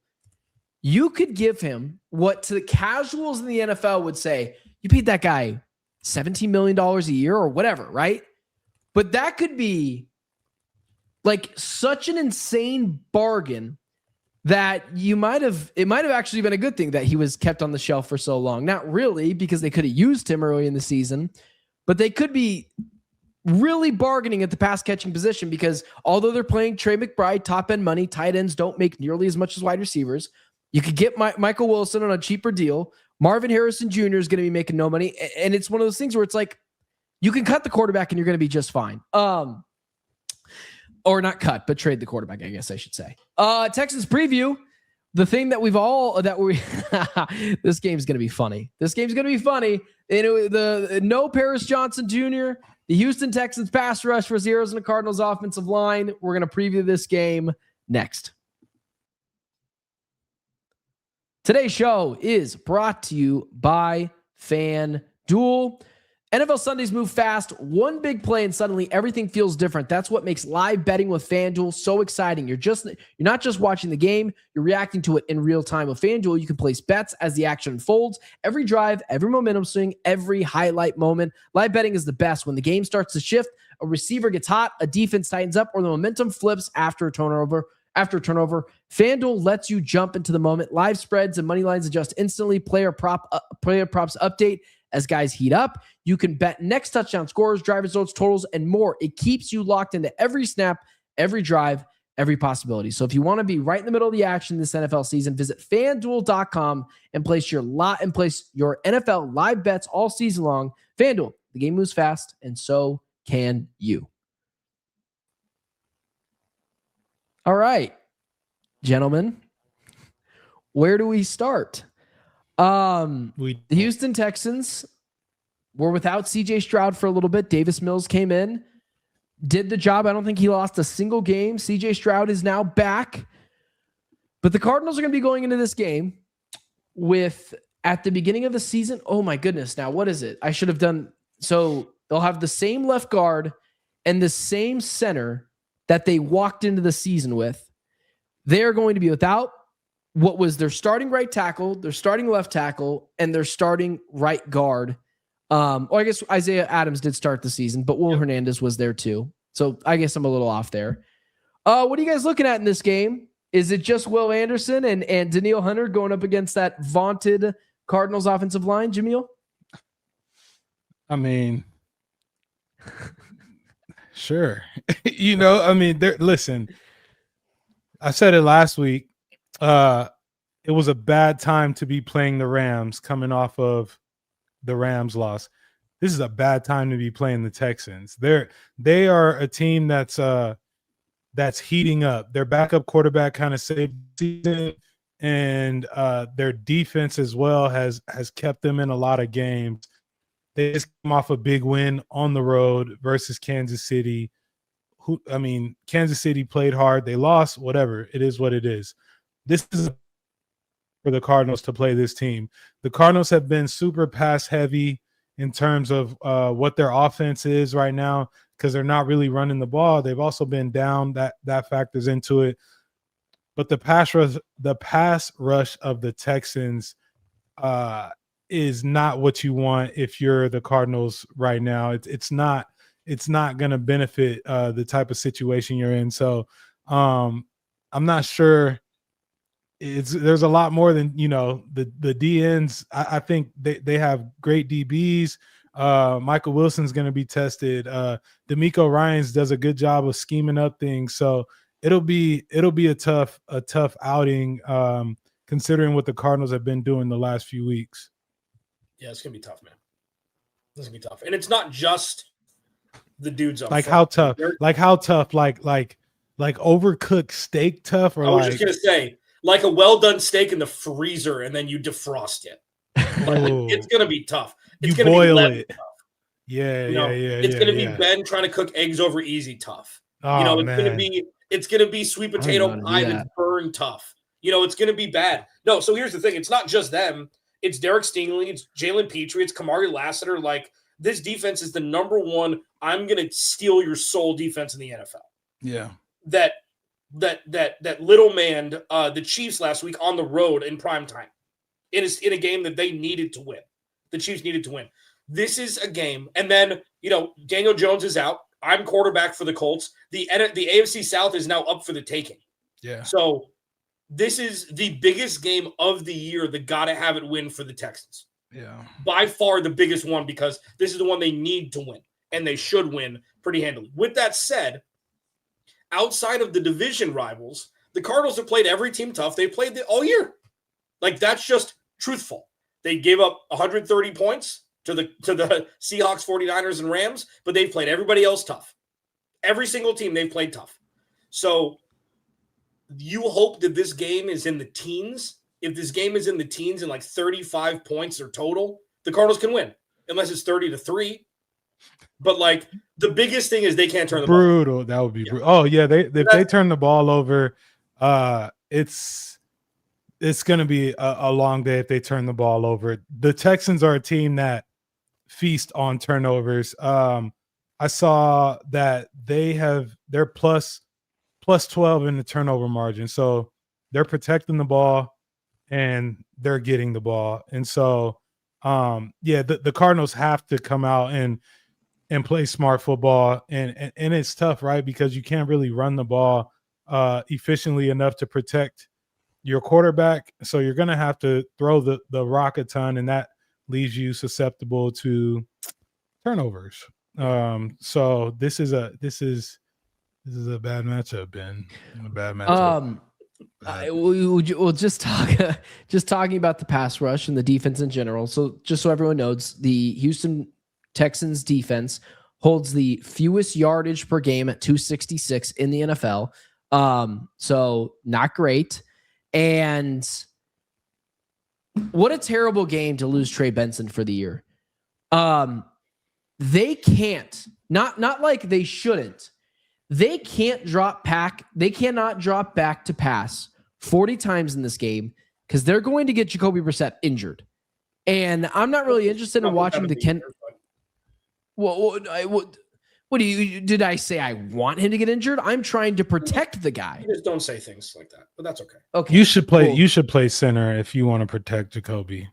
You could give him what to the casuals in the NFL would say, you paid that guy $17 million a year or whatever, right? But that could be like such an insane bargain that it might have actually been a good thing that he was kept on the shelf for so long. Not really, because they could have used him early in the season, but they could be really bargaining at the pass catching position because although they're playing Trey McBride, top end money, tight ends don't make nearly as much as wide receivers. You could get Michael Wilson on a cheaper deal. Marvin Harrison Jr. is going to be making no money. And it's one of those things where it's like, you can cut the quarterback and you're going to be just fine. Or not cut, but trade the quarterback, I guess I should say. Texans preview, the thing that this game's going to be funny. No Paris Johnson Jr., the Houston Texans pass rush for the Arizona Cardinals offensive line. We're going to preview this game next. Today's show is brought to you by FanDuel. NFL Sundays move fast. One big play and suddenly everything feels different. That's what makes live betting with FanDuel so exciting. You're not just watching the game, you're reacting to it in real time. With FanDuel, you can place bets as the action unfolds. Every drive, every momentum swing, every highlight moment. Live betting is the best. When the game starts to shift, a receiver gets hot, a defense tightens up, or the momentum flips after a turnover. FanDuel lets you jump into the moment. Live spreads and money lines adjust instantly. Player props update as guys heat up. You can bet next touchdown scores, drive results, totals, and more. It keeps you locked into every snap, every drive, every possibility. So if you want to be right in the middle of the action this NFL season, visit FanDuel.com and place your NFL live bets all season long. FanDuel, the game moves fast, and so can you. All right, gentlemen, where do we start? The Houston Texans were without CJ Stroud for a little bit. Davis Mills came in, did the job. I don't think he lost a single game. CJ Stroud is now back. But the Cardinals are going to be going into this game with, at the beginning of the season, oh my goodness, now what is it? I should have done, so they'll have the same left guard and the same center that they walked into the season with. They're going to be without what was their starting right tackle, their starting left tackle, and their starting right guard. I guess Isaiah Adams did start the season, but Will Hernandez was there too. So I guess I'm a little off there. What are you guys looking at in this game? Is it just Will Anderson and Danielle Hunter going up against that vaunted Cardinals offensive line, Jamil? I mean, sure. Listen, I said it last week. It was a bad time to be playing the Rams coming off of the Rams loss. This is a bad time to be playing the Texans. They are a team that's heating up. Their backup quarterback kind of saved the season. and their defense as well has kept them in a lot of games. They just came off a big win on the road versus Kansas City. Kansas City played hard. They lost, whatever. It is what it is. This is for the Cardinals to play this team. The Cardinals have been super pass heavy in terms of what their offense is right now because they're not really running the ball. They've also been down. That factors into it. But the pass rush of the Texans is not what you want if you're the Cardinals right now. It's not going to benefit the type of situation you're in. So I'm not sure. There's a lot more than the DNs. I think they have great DBs. Michael Wilson's going to be tested. D'Amico Ryans does a good job of scheming up things. So it'll be a tough outing considering what the Cardinals have been doing the last few weeks. Yeah, it's gonna be tough, man. It's gonna be tough, and it's not just the dudes up like front. how tough, like overcooked steak tough, or I was just gonna say, like a well done steak in the freezer, and then you defrost it. It's gonna be tough. It's gonna boil be it. Tough. Yeah. It's gonna be Ben trying to cook eggs over easy tough. Oh, it's gonna be sweet potato pie that's burned tough. It's gonna be bad. No, so here's the thing: it's not just them. It's Derek Stingley, it's Jalen Petrie, it's Kamari Lassiter. Like, this defense is the number one, I'm gonna steal your soul defense in the NFL. Yeah. That little man, the Chiefs last week on the road in primetime. In a game that they needed to win. The Chiefs needed to win. This is a game. And then, Daniel Jones is out. I'm quarterback for the Colts. The AFC South is now up for the taking. Yeah. So this is the biggest game of the year, the gotta have it win for the Texans. Yeah. By far the biggest one, because this is the one they need to win, and they should win pretty handily. With that said, outside of the division rivals, the Cardinals have played every team tough. They played all year. Like, that's just truthful. They gave up 130 points to the Seahawks, 49ers, and Rams, but they've played everybody else tough. Every single team they've played tough. So you hope that this game is in the teens. If this game is in the teens and like 35 points or total, the Cardinals can win, unless it's 30-3. But like, the biggest thing is they can't turn the ball. Brutal. That would be brutal. Oh yeah, if they turn the ball over, it's going to be a long day if they turn the ball over. The Texans are a team that feast on turnovers. I saw that they're plus 12 in the turnover margin. So they're protecting the ball and they're getting the ball. And so, the Cardinals have to come out and play smart football. And it's tough, right? Because you can't really run the ball efficiently enough to protect your quarterback. So you're going to have to throw the rock a ton, and that leaves you susceptible to turnovers. So this is a bad matchup, Ben. A bad matchup. We'll just talking about the pass rush and the defense in general. So just so everyone knows, the Houston Texans defense holds the fewest yardage per game at 266 in the NFL. So not great. And what a terrible game to lose Trey Benson for the year. They can't, not like they shouldn't. They can't drop back. They cannot drop back to pass 40 times in this game because they're going to get Jacoby Brissett injured. And I'm not really interested in watching the Ken. What do you? Did I say I want him to get injured? I'm trying to protect the guy. You just don't say things like that, but that's okay. Okay. You should play. Cool. You should play center if you want to protect Jacoby.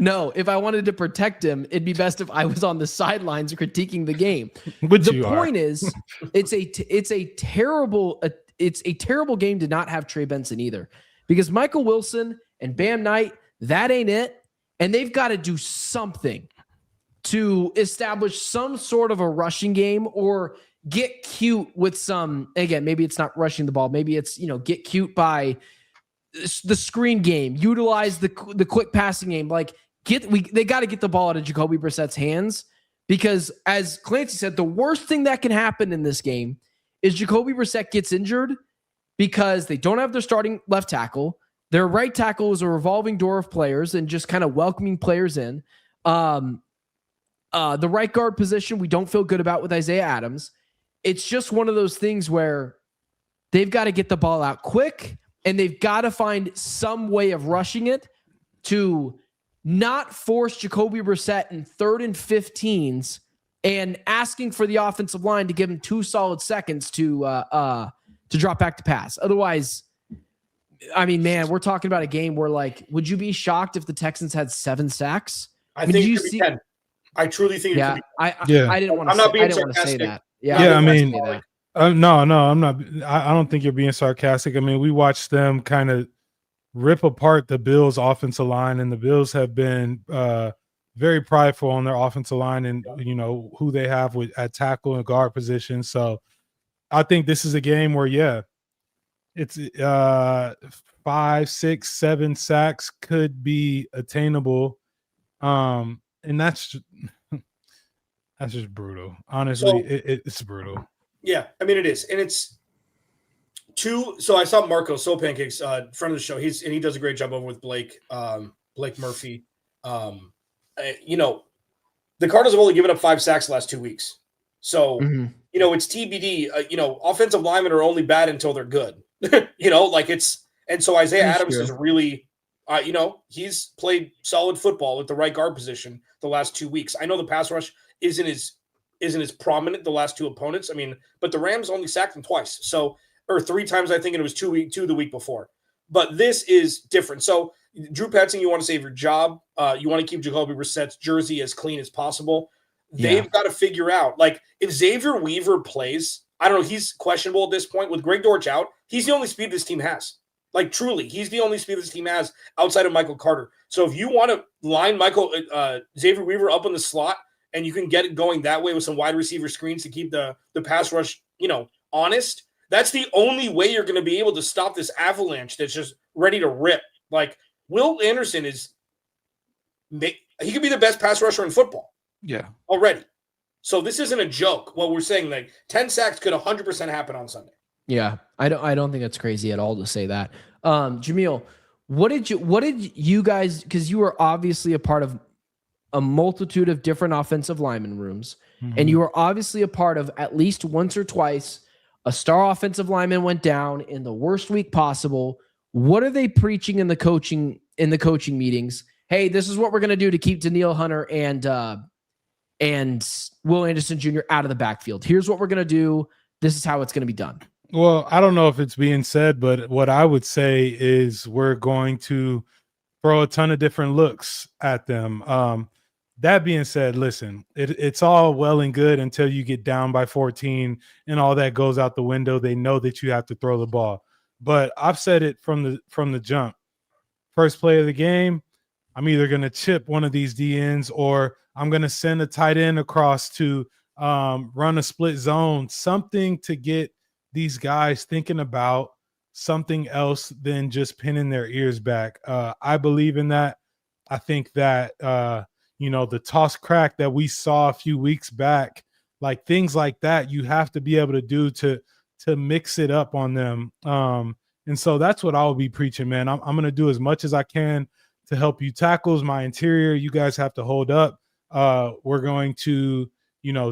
No, if I wanted to protect him, it'd be best if I was on the sidelines critiquing the game. Which the point is, it's a terrible game to not have Trey Benson either, because Michael Wilson and Bam Knight, that ain't it, and they've got to do something to establish some sort of a rushing game or get cute with some. Again, maybe it's not rushing the ball, maybe it's get cute by the screen game, utilize the quick passing game. Like they got to get the ball out of Jacoby Brissett's hands, because as Clancy said, the worst thing that can happen in this game is Jacoby Brissett gets injured, because they don't have their starting left tackle. Their right tackle is a revolving door of players and just kind of welcoming players in. The right guard position, we don't feel good about with Isaiah Adams. It's just one of those things where they've got to get the ball out quick and they've got to find some way of rushing it to not force Jacoby Brissett in 3rd and 15s and asking for the offensive line to give him 2 solid seconds to drop back to pass. Otherwise, I mean, man, we're talking about a game where, like, would you be shocked if the Texans had 7 sacks? I think it could be 10. I truly think it could be 10. I didn't want to. I'm not being I didn't want to say sarcastic. that. Yeah, I mean, that. no, I'm not. I don't think you're being sarcastic. I mean, we watched them kind of rip apart the Bills' offensive line, and the Bills have been very prideful on their offensive line and who they have at tackle and guard position. So I think this is a game where it's 5, 6, 7 sacks could be attainable, and that's just brutal. Honestly, So, it's brutal. Yeah, I mean it is, and it's 2. So I saw Marco Soul Pancakes, friend of the show. He does a great job over with Blake Murphy. The Cardinals have only given up 5 sacks the last 2 weeks. So it's TBD. Offensive linemen are only bad until they're good. And so Isaiah Adams is really, he's played solid football at the right guard position the last 2 weeks. I know the pass rush isn't as prominent the last 2 opponents. I mean, but the Rams only sacked them twice. So, or 3 times, I think, and it was 2 the week before. But this is different. So Drew Petzing, you want to save your job. You want to keep Jacoby Brissett's jersey as clean as possible. They've got to figure out, like, if Xavier Weaver plays, I don't know, he's questionable at this point. With Greg Dortch out, he's the only speed this team has. Like, truly, he's the only speed this team has outside of Michael Carter. So if you want to line Xavier Weaver up in the slot and you can get it going that way with some wide receiver screens to keep the pass rush, honest, that's the only way you're going to be able to stop this avalanche that's just ready to rip. Like, Will Anderson he could be the best pass rusher in football. Yeah. Already. So this isn't a joke. What we're saying, like 10 sacks could 100% happen on Sunday. Yeah. I don't think that's crazy at all to say that. Jamil, what did you guys, because you were obviously a part of a multitude of different offensive lineman rooms, and you were obviously a part of at least once or twice a star offensive lineman went down in the worst week possible. What are they preaching in the coaching meetings? Hey, this is what we're going to do to keep Danielle Hunter and Will Anderson Jr. out of the backfield. Here's what we're going to do. This is how it's going to be done. Well, I don't know if it's being said, but what I would say is we're going to throw a ton of different looks at them. That being said, listen, it's all well and good until you get down by 14 and all that goes out the window. They know that you have to throw the ball. But I've said it from the jump. First play of the game, I'm either going to chip one of these DNs or I'm going to send a tight end across to run a split zone, something to get these guys thinking about something else than just pinning their ears back. I believe in that. I think that, the toss crack that we saw a few weeks back, like things like that, you have to be able to do to mix it up on them. And so that's what I'll be preaching, man. I'm going to do as much as I can to help you tackles, my interior. You guys have to hold up. We're going to,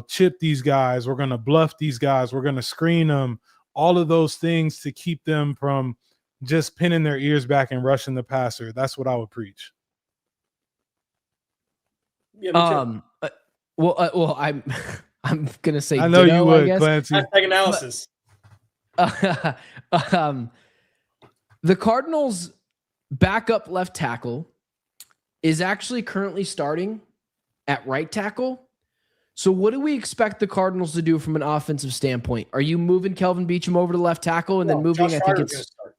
chip these guys. We're going to bluff these guys. We're going to screen them. All of those things to keep them from just pinning their ears back and rushing the passer. That's what I would preach. Yeah, me too. Well, I'm gonna say. I know ditto, you would, I guess. Clancy. Hashtag analysis. The Cardinals' backup left tackle is actually currently starting at right tackle. So what do we expect the Cardinals to do from an offensive standpoint? Are you moving Kelvin Beachum over to left tackle and then moving? Josh I think Schreider's it's gonna start.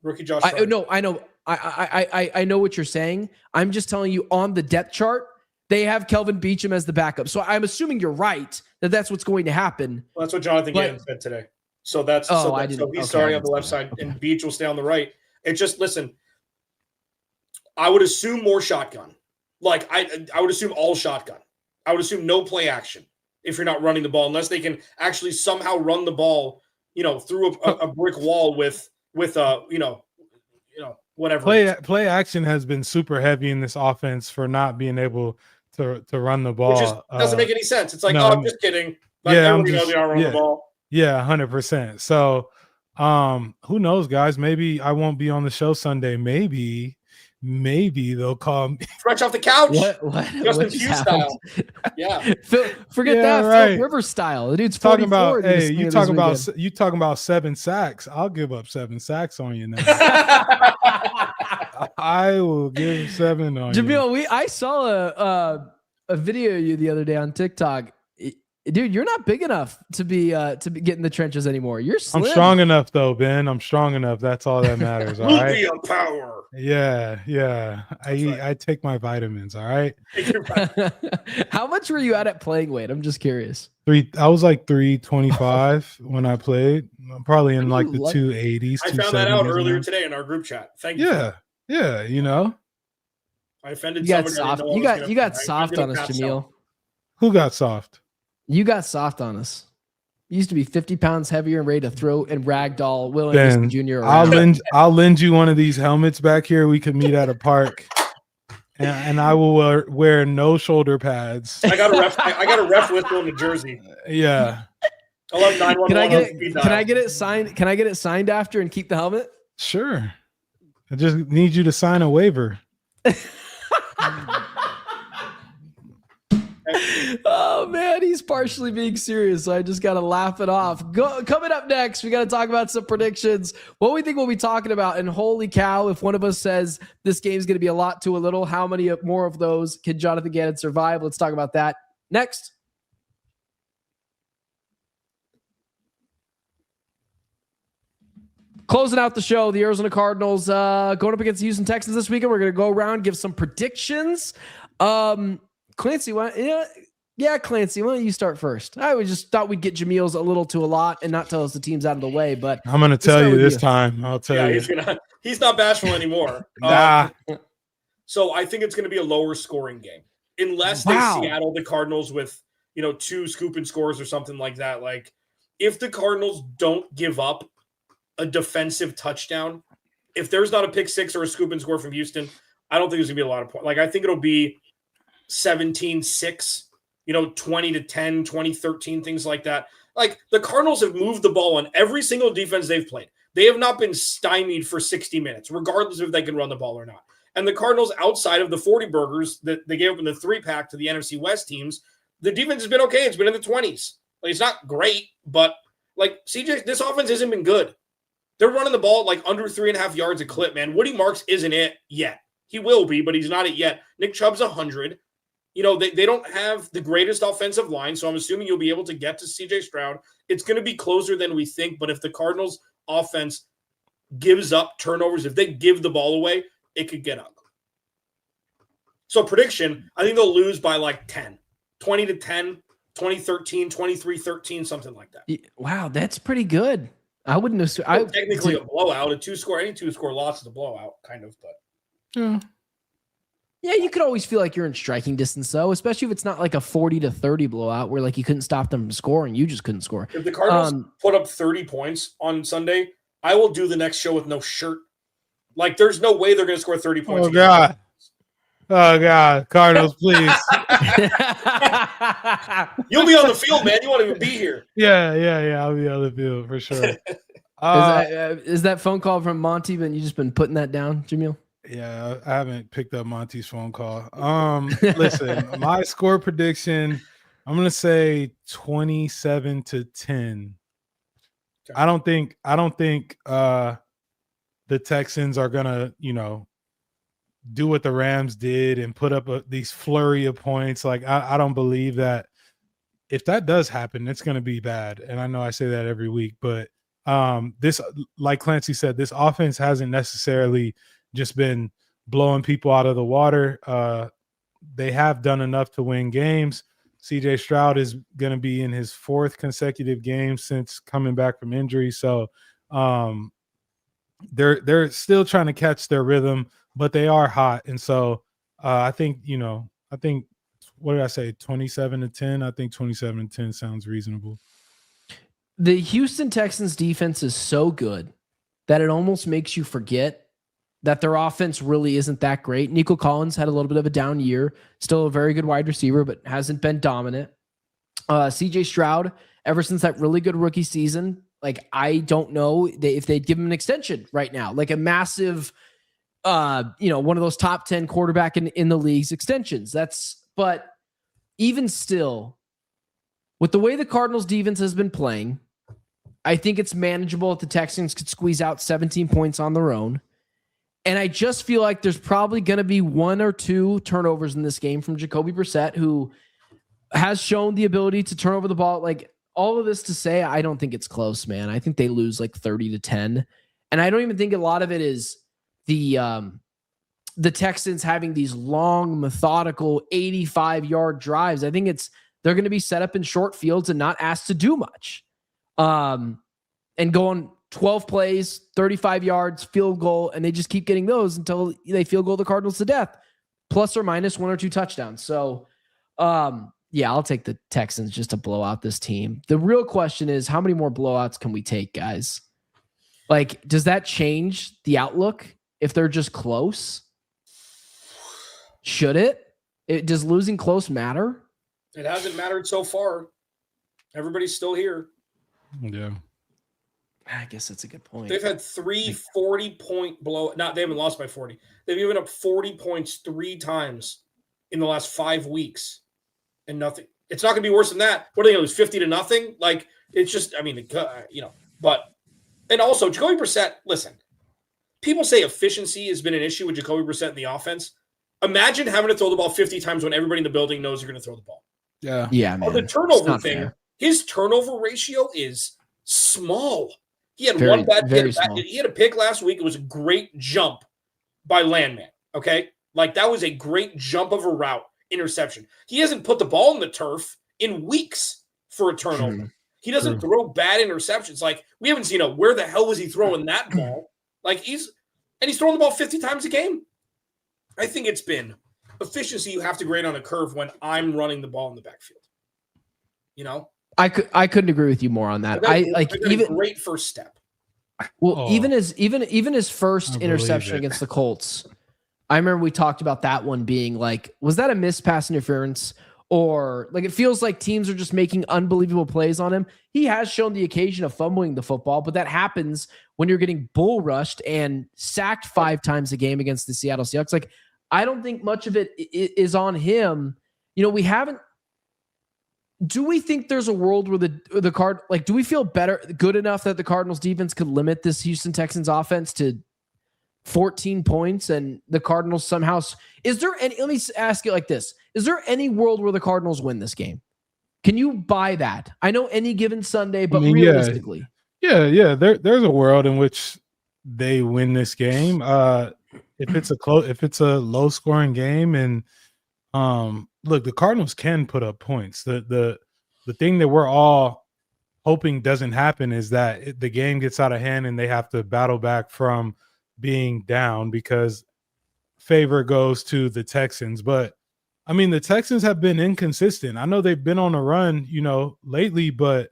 Rookie Josh Schreider. No, I know. I know what you're saying. I'm just telling you on the depth chart, they have Kelvin Beachum as the backup. So I'm assuming you're right that that's what's going to happen. Well, that's what Jonathan Gannon said today. So that's so he's starting on the left side and Beach will stay on the right. It just listen. I would assume more shotgun. Like I would assume all shotgun. I would assume no play action if you're not running the ball, unless they can actually somehow run the ball through a brick wall with whatever. Play action has been super heavy in this offense for not being able to run the ball. Which just doesn't make any sense. It's like, no, I'm just kidding. Like, yeah, everybody knows we don't run the ball. Yeah, 100%. So, who knows, guys? Maybe I won't be on the show Sunday. Maybe they'll call me fresh off the couch. What Justin Pugh style. Yeah. Forget that. Right. Phil Rivers style. The dude's talking about. Hey, you talking about 7 sacks. I'll give up 7 sacks on you now. I will give 7 on Jamil, you. I saw a video of you the other day on TikTok. Dude, you're not big enough to be get in the trenches anymore. You're slim. I'm strong enough though, Ben. I'm strong enough. That's all that matters. All right. Be a power. Yeah. I take my vitamins. All right. How much were you at playing weight? I'm just curious. I was like 325 when I played. I'm probably in like the 280s. I found that out earlier today in our group chat. Thank you. Yeah. I offended you got someone. soft. You got soft on us, Jamil. Who got soft? You got soft on us. You used to be 50 pounds heavier and ready to throw and ragdoll Will Ben, Anderson Jr. around. I'll lend you one of these helmets back here. We could meet at a park, and I will wear no shoulder pads. I got a ref whistle in the jersey. Yeah. I love 911. Can I get it signed? Can I get it signed after and keep the helmet? Sure. I just need you to sign a waiver. Oh man, he's partially being serious, so I just gotta laugh it off. Coming up next, we gotta talk about some predictions, what we think we'll be talking about, and holy cow, if one of us says this game's gonna be a lot to a little, how many more of those can Jonathan Gannon survive? Let's talk about that next. Closing out the show, the Arizona Cardinals going up against the Houston Texans this weekend. We're gonna go around, give some predictions. Clancy, Clancy, why don't you start first? I just thought we'd get Jamil's a little to a lot and not tell us the team's out of the way, but I'm going to tell you this time. I'll tell you. He's not bashful anymore. Nah. So I think it's going to be a lower scoring game. Unless they Seattle the Cardinals with, 2 scoop and scores or something like that. Like, if the Cardinals don't give up a defensive touchdown, if there's not a pick 6 or a scoop and score from Houston, I don't think there's going to be a lot of points. Like, I think it'll be 17-6, 20-10, 20-13, things like that. Like, the Cardinals have moved the ball on every single defense they've played. They have not been stymied for 60 minutes, regardless if they can run the ball or not. And the Cardinals, outside of the 40 burgers that they gave up in the 3-pack to the NFC West teams, the defense has been okay. It's been in the 20s. Like, it's not great, but like CJ, this offense hasn't been good. They're running the ball like under 3.5 yards a clip, man. Woody Marks isn't it yet. He will be, but he's not it yet. Nick Chubb's 100. They don't have the greatest offensive line, so I'm assuming you'll be able to get to CJ Stroud. It's going to be closer than we think, but if the Cardinals offense gives up turnovers, if they give the ball away, it could get ugly. So prediction, I think they'll lose by like 10, 20-10, 20-13, 23-13, something like that. Wow, that's pretty good. I wouldn't assume. Technically a blowout, any 2-score loss is a blowout, kind of, but. Yeah, you could always feel like you're in striking distance, though, especially if it's not like a 40-30 blowout where like you couldn't stop them from scoring. You just couldn't score. If the Cardinals put up 30 points on Sunday, I will do the next show with no shirt. Like, there's no way they're going to score 30 points. Oh, God. Cardinals, please. You'll be on the field, man. You won't even be here. Yeah. I'll be on the field for sure. Is that phone call from Monty, but you just been putting that down, Jamil? Yeah, I haven't picked up Monty's phone call. Listen, my score prediction, I'm gonna say 27-10. Okay. I don't think the Texans are gonna, do what the Rams did and put up these flurry of points. Like, I don't believe that. If that does happen, it's gonna be bad. And I know I say that every week, but this, like Clancy said, this offense hasn't necessarily just been blowing people out of the water. They have done enough to win games. CJ Stroud is going to be in his 4th consecutive game since coming back from injury. So they're still trying to catch their rhythm, but they are hot. And so I think, what did I say? 27-10. I think 27-10 sounds reasonable. The Houston Texans defense is so good that it almost makes you forget that their offense really isn't that great. Nico Collins had a little bit of a down year, still a very good wide receiver, but hasn't been dominant. CJ Stroud, ever since that really good rookie season, like I don't know if they'd give him an extension right now, like a massive, one of those top 10 quarterback in the league's extensions. But even still, with the way the Cardinals defense has been playing, I think it's manageable if the Texans could squeeze out 17 points on their own. And I just feel like there's probably going to be 1 or 2 turnovers in this game from Jacoby Brissett, who has shown the ability to turn over the ball. Like, all of this to say, I don't think it's close, man. I think they lose like 30-10. And I don't even think a lot of it is the Texans having these long, methodical 85-yard drives. I think they're going to be set up in short fields and not asked to do much. And going 12 plays, 35 yards, field goal, and they just keep getting those until they field goal the Cardinals to death, plus or minus 1 or 2 touchdowns. So, yeah, I'll take the Texans just to blow out this team. The real question is, how many more blowouts can we take, guys? Like, does that change the outlook if they're just close? Should it? Does losing close matter? It hasn't mattered so far. Everybody's still here. Yeah. I guess that's a good point. They've had 3 40-point blow. They haven't lost by 40. They've given up 40 points 3 times in the last 5 weeks, and nothing. It's not going to be worse than that. What are they going to lose, 50-0? Like, it's just, I mean, but, and also Jacoby Brissett, listen, people say efficiency has been an issue with Jacoby Brissett in the offense. Imagine having to throw the ball 50 times when everybody in the building knows you're going to throw the ball. Yeah. Yeah, man. The turnover thing, fair. His turnover ratio is small. He had Very, one bad very pick. small. He had a pick last week. It was a great jump by Landman. Okay. Like, that was a great jump of a route interception. He hasn't put the ball in the turf in weeks for a turnover. True. He doesn't throw bad interceptions. Like, we haven't seen where the hell was he throwing that ball? Like, he's throwing the ball 50 times a game. I think it's been efficiency you have to grade on a curve when I'm running the ball in the backfield. I couldn't agree with you more on that. Even great first step. Well, even his first interception it. against the Colts, I remember we talked about that one being like, was that a missed pass interference? Or like, it feels like teams are just making unbelievable plays on him. He has shown the occasion of fumbling the football, but that happens when you're getting bull rushed and sacked 5 times a game against the Seattle Seahawks. Like, I don't think much of it is on him. Do we think there's a world where do we feel good enough that the Cardinals defense could limit this Houston Texans offense to 14 points and the Cardinals somehow, let me ask you like this. Is there any world where the Cardinals win this game? Can you buy that? I know any given Sunday, but realistically. Yeah. There's a world in which they win this game. If it's a low scoring game, and look, the Cardinals can put up points. The thing that we're all hoping doesn't happen is that the game gets out of hand and they have to battle back from being down because favor goes to the Texans. But I mean, the Texans have been inconsistent. I know they've been on a run, lately, but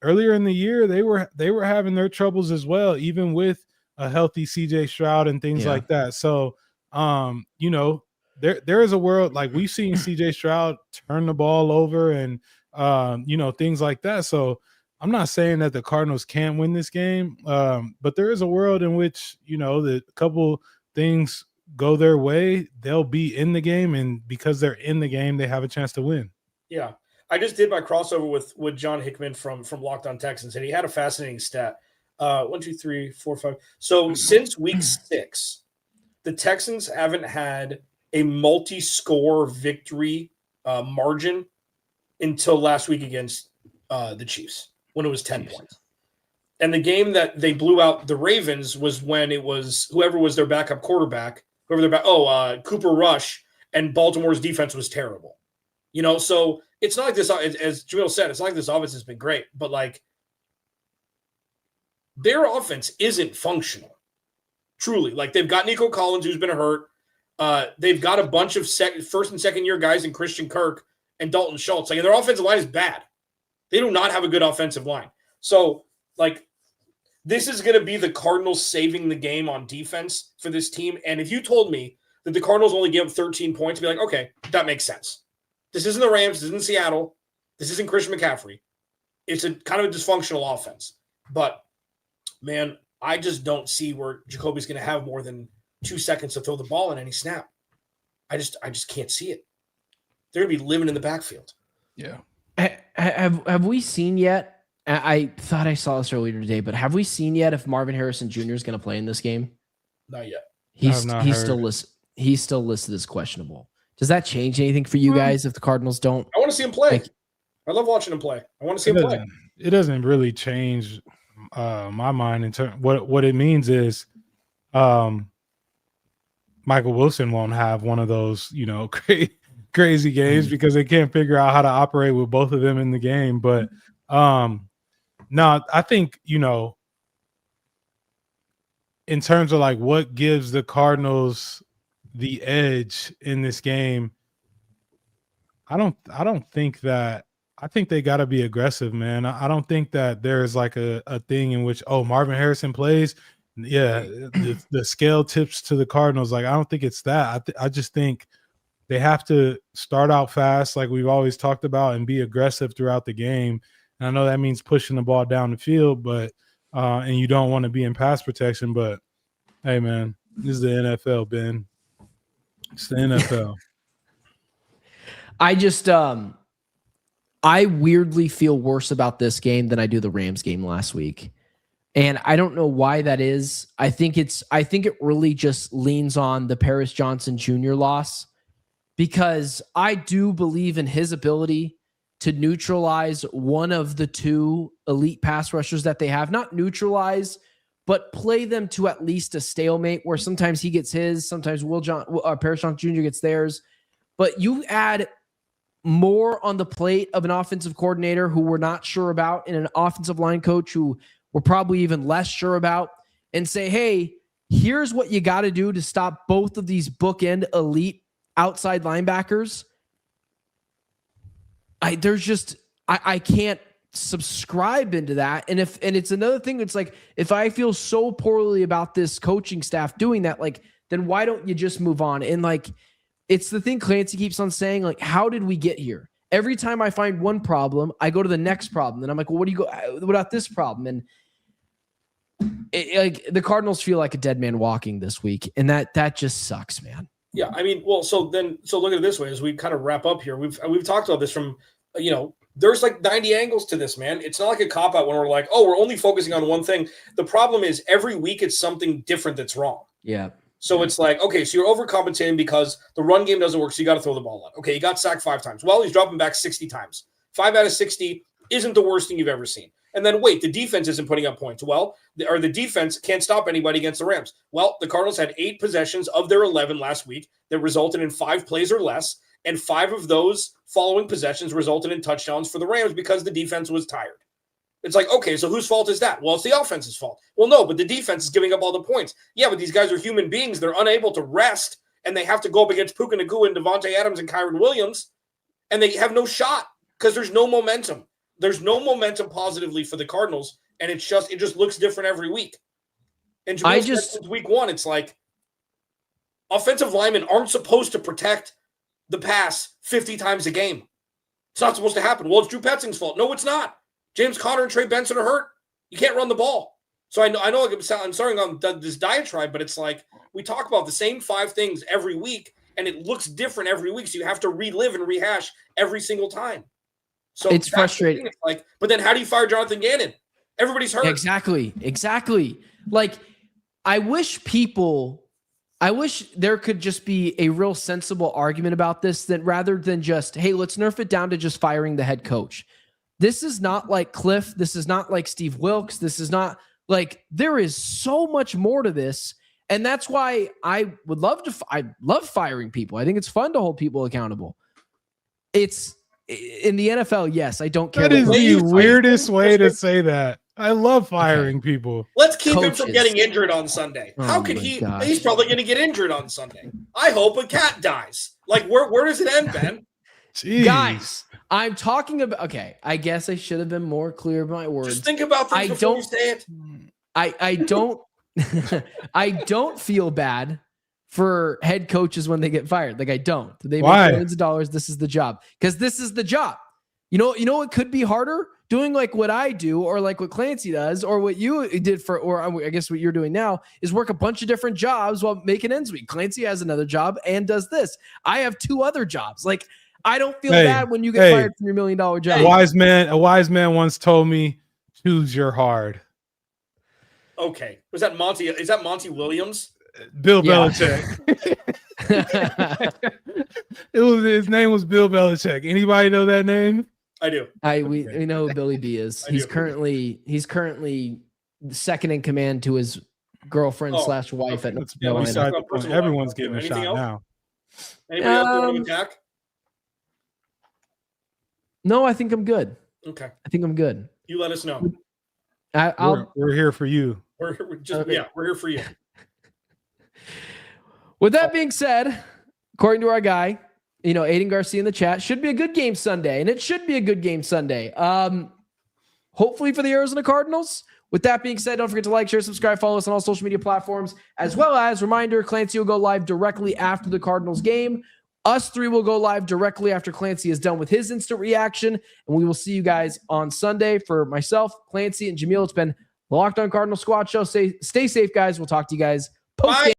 earlier in the year they were having their troubles as well, even with a healthy CJ Stroud and things like that. So, there is a world, like we've seen CJ Stroud turn the ball over and, things like that. So I'm not saying that the Cardinals can't win this game, but there is a world in which, the couple things go their way, they'll be in the game. And because they're in the game, they have a chance to win. Yeah. I just did my crossover with John Hickman from Locked On Texans, and he had a fascinating stat. 1, 2, 3, 4, 5. So since week 6, the Texans haven't had a multi-score victory margin until last week against the Chiefs, when it was 10 points. And the game that they blew out the Ravens was when it was whoever was their backup quarterback, Cooper Rush, and Baltimore's defense was terrible. So it's not like this, as Jamil said, it's not like this offense has been great, but like their offense isn't functional. Truly. Like, they've got Nico Collins, who's been hurt. They've got a bunch of first and second year guys in Christian Kirk and Dalton Schultz. Like, their offensive line is bad. They do not have a good offensive line. So, like, this is going to be the Cardinals saving the game on defense for this team. And if you told me that the Cardinals only give up 13 points, I'd be like, okay, that makes sense. This isn't the Rams. This isn't Seattle. This isn't Christian McCaffrey. It's a kind of a dysfunctional offense. But, man, I just don't see where Jacoby's going to have more than 2 seconds to throw the ball in any snap. I just can't see it. They're going to be living in the backfield. Yeah. Have we seen yet? I thought I saw this earlier today, but have we seen yet if Marvin Harrison Jr. is going to play in this game? Not yet. He's still listed as questionable. Does that change anything for you guys if the Cardinals don't? I want to see him play. I love watching him play. I want to see him play. It doesn't really change my mind in terms. What it means is, Michael Wilson won't have one of those, crazy games because they can't figure out how to operate with both of them in the game. But no, I think, in terms of like what gives the Cardinals the edge in this game, I think they got to be aggressive, man. I don't think that there's like a thing in which, Marvin Harrison plays. Yeah, the scale tips to the Cardinals. Like, I don't think it's that. I just think they have to start out fast, like we've always talked about, and be aggressive throughout the game. And I know that means pushing the ball down the field, but and you don't want to be in pass protection. But hey, man, this is the NFL, Ben. It's the NFL. I weirdly feel worse about this game than I do the Rams game last week. And I don't know why that is. I think it really just leans on the Paris Johnson Jr. loss, because I do believe in his ability to neutralize one of the two elite pass rushers that they have. Not neutralize, but play them to at least a stalemate where sometimes he gets his, sometimes Paris Johnson Jr. gets theirs. But you add more on the plate of an offensive coordinator who we're not sure about and an offensive line coach who we're probably even less sure about, and say, hey, here's what you got to do to stop both of these bookend elite outside linebackers. I can't subscribe into that. And it's another thing. It's like, if I feel so poorly about this coaching staff doing that, like, then why don't you just move on? And like, it's the thing Clancy keeps on saying, like, how did we get here? Every time I find one problem, I go to the next problem. And I'm like, well, what about this problem? And like the Cardinals feel like a dead man walking this week. And that just sucks, man. Yeah. I mean, well, so look at it this way, as we kind of wrap up here. We've talked about this from, there's like 90 angles to this, man. It's not like a cop-out when we're like, we're only focusing on one thing. The problem is every week it's something different that's wrong. Yeah. So it's like, okay, so you're overcompensating because the run game doesn't work, so you got to throw the ball out. Okay, he got sacked 5 times. Well, he's dropping back 60 times. 5 out of 60 isn't the worst thing you've ever seen. And then wait, the defense isn't putting up points. Well, the defense can't stop anybody against the Rams. Well, the Cardinals had 8 possessions of their 11 last week that resulted in 5 plays or less, and 5 of those following possessions resulted in touchdowns for the Rams because the defense was tired. It's like, okay, so whose fault is that? Well, it's the offense's fault. Well, no, but the defense is giving up all the points. Yeah, but these guys are human beings. They're unable to rest, and they have to go up against Puka Nacua and Devontae Adams and Kyron Williams, and they have no shot because there's no momentum. There's no momentum positively for the Cardinals, and it just looks different every week. And since week 1, it's like offensive linemen aren't supposed to protect the pass 50 times a game. It's not supposed to happen. Well, it's Drew Petzing's fault. No, it's not. James Conner and Trey Benson are hurt. You can't run the ball. So I know like I'm starting on this diatribe, but it's like we talk about the same 5 things every week, and it looks different every week. So you have to relive and rehash every single time. So it's frustrating. It's like, but then how do you fire Jonathan Gannon? Everybody's hurt. Exactly. Like, I wish there could just be a real sensible argument about this, that rather than just, hey, let's nerf it down to just firing the head coach. This is not like Cliff. This is not like Steve Wilkes. This is not like, there is so much more to this. And that's why I love firing people. I think it's fun to hold people accountable. It's in the NFL. Yes. I don't care. That is the weirdest way to say that. I love firing people. Let's keep him from getting injured on Sunday. How could he? Gosh. He's probably going to get injured on Sunday. I hope a cat dies. Like, where does it end, Ben? Jeez. Guys, I'm talking about. Okay, I guess I should have been more clear with my words. Just think about things before you say it. I don't I don't feel bad for head coaches when they get fired. Like I don't. They make millions of dollars. This is the job. Because this is the job. You know it could be harder doing like what I do or like what Clancy does or what you did or I guess what you're doing now is work a bunch of different jobs while making ends meet. Clancy has another job and does this. I have 2 other jobs. Like I don't feel bad when you get fired from your $1 million job. A wise man once told me, choose your hard. Okay. Was that Monty? Is that Monty Williams? Bill Belichick. His name was Bill Belichick. Anybody know that name? I do. We know who Billy B is. He's currently second in command to his girlfriend / wife at North Carolina. Everyone's getting a shot now. Anybody else want to attack? No, I think I'm good. Okay. I think I'm good. You let us know. We're here for you. We're here for you. With that being said, according to our guy, Aiden Garcia in the chat, should be a good game Sunday, and it should be a good game Sunday. Hopefully for the Arizona Cardinals. With that being said, don't forget to like, share, subscribe, follow us on all social media platforms, as well as reminder, Clancy will go live directly after the Cardinals game. Us 3 will go live directly after Clancy is done with his instant reaction, and we will see you guys on Sunday. For myself, Clancy, and Jamil, it's been the Locked On Cardinals Squad Show. Stay safe, guys. We'll talk to you guys post-game.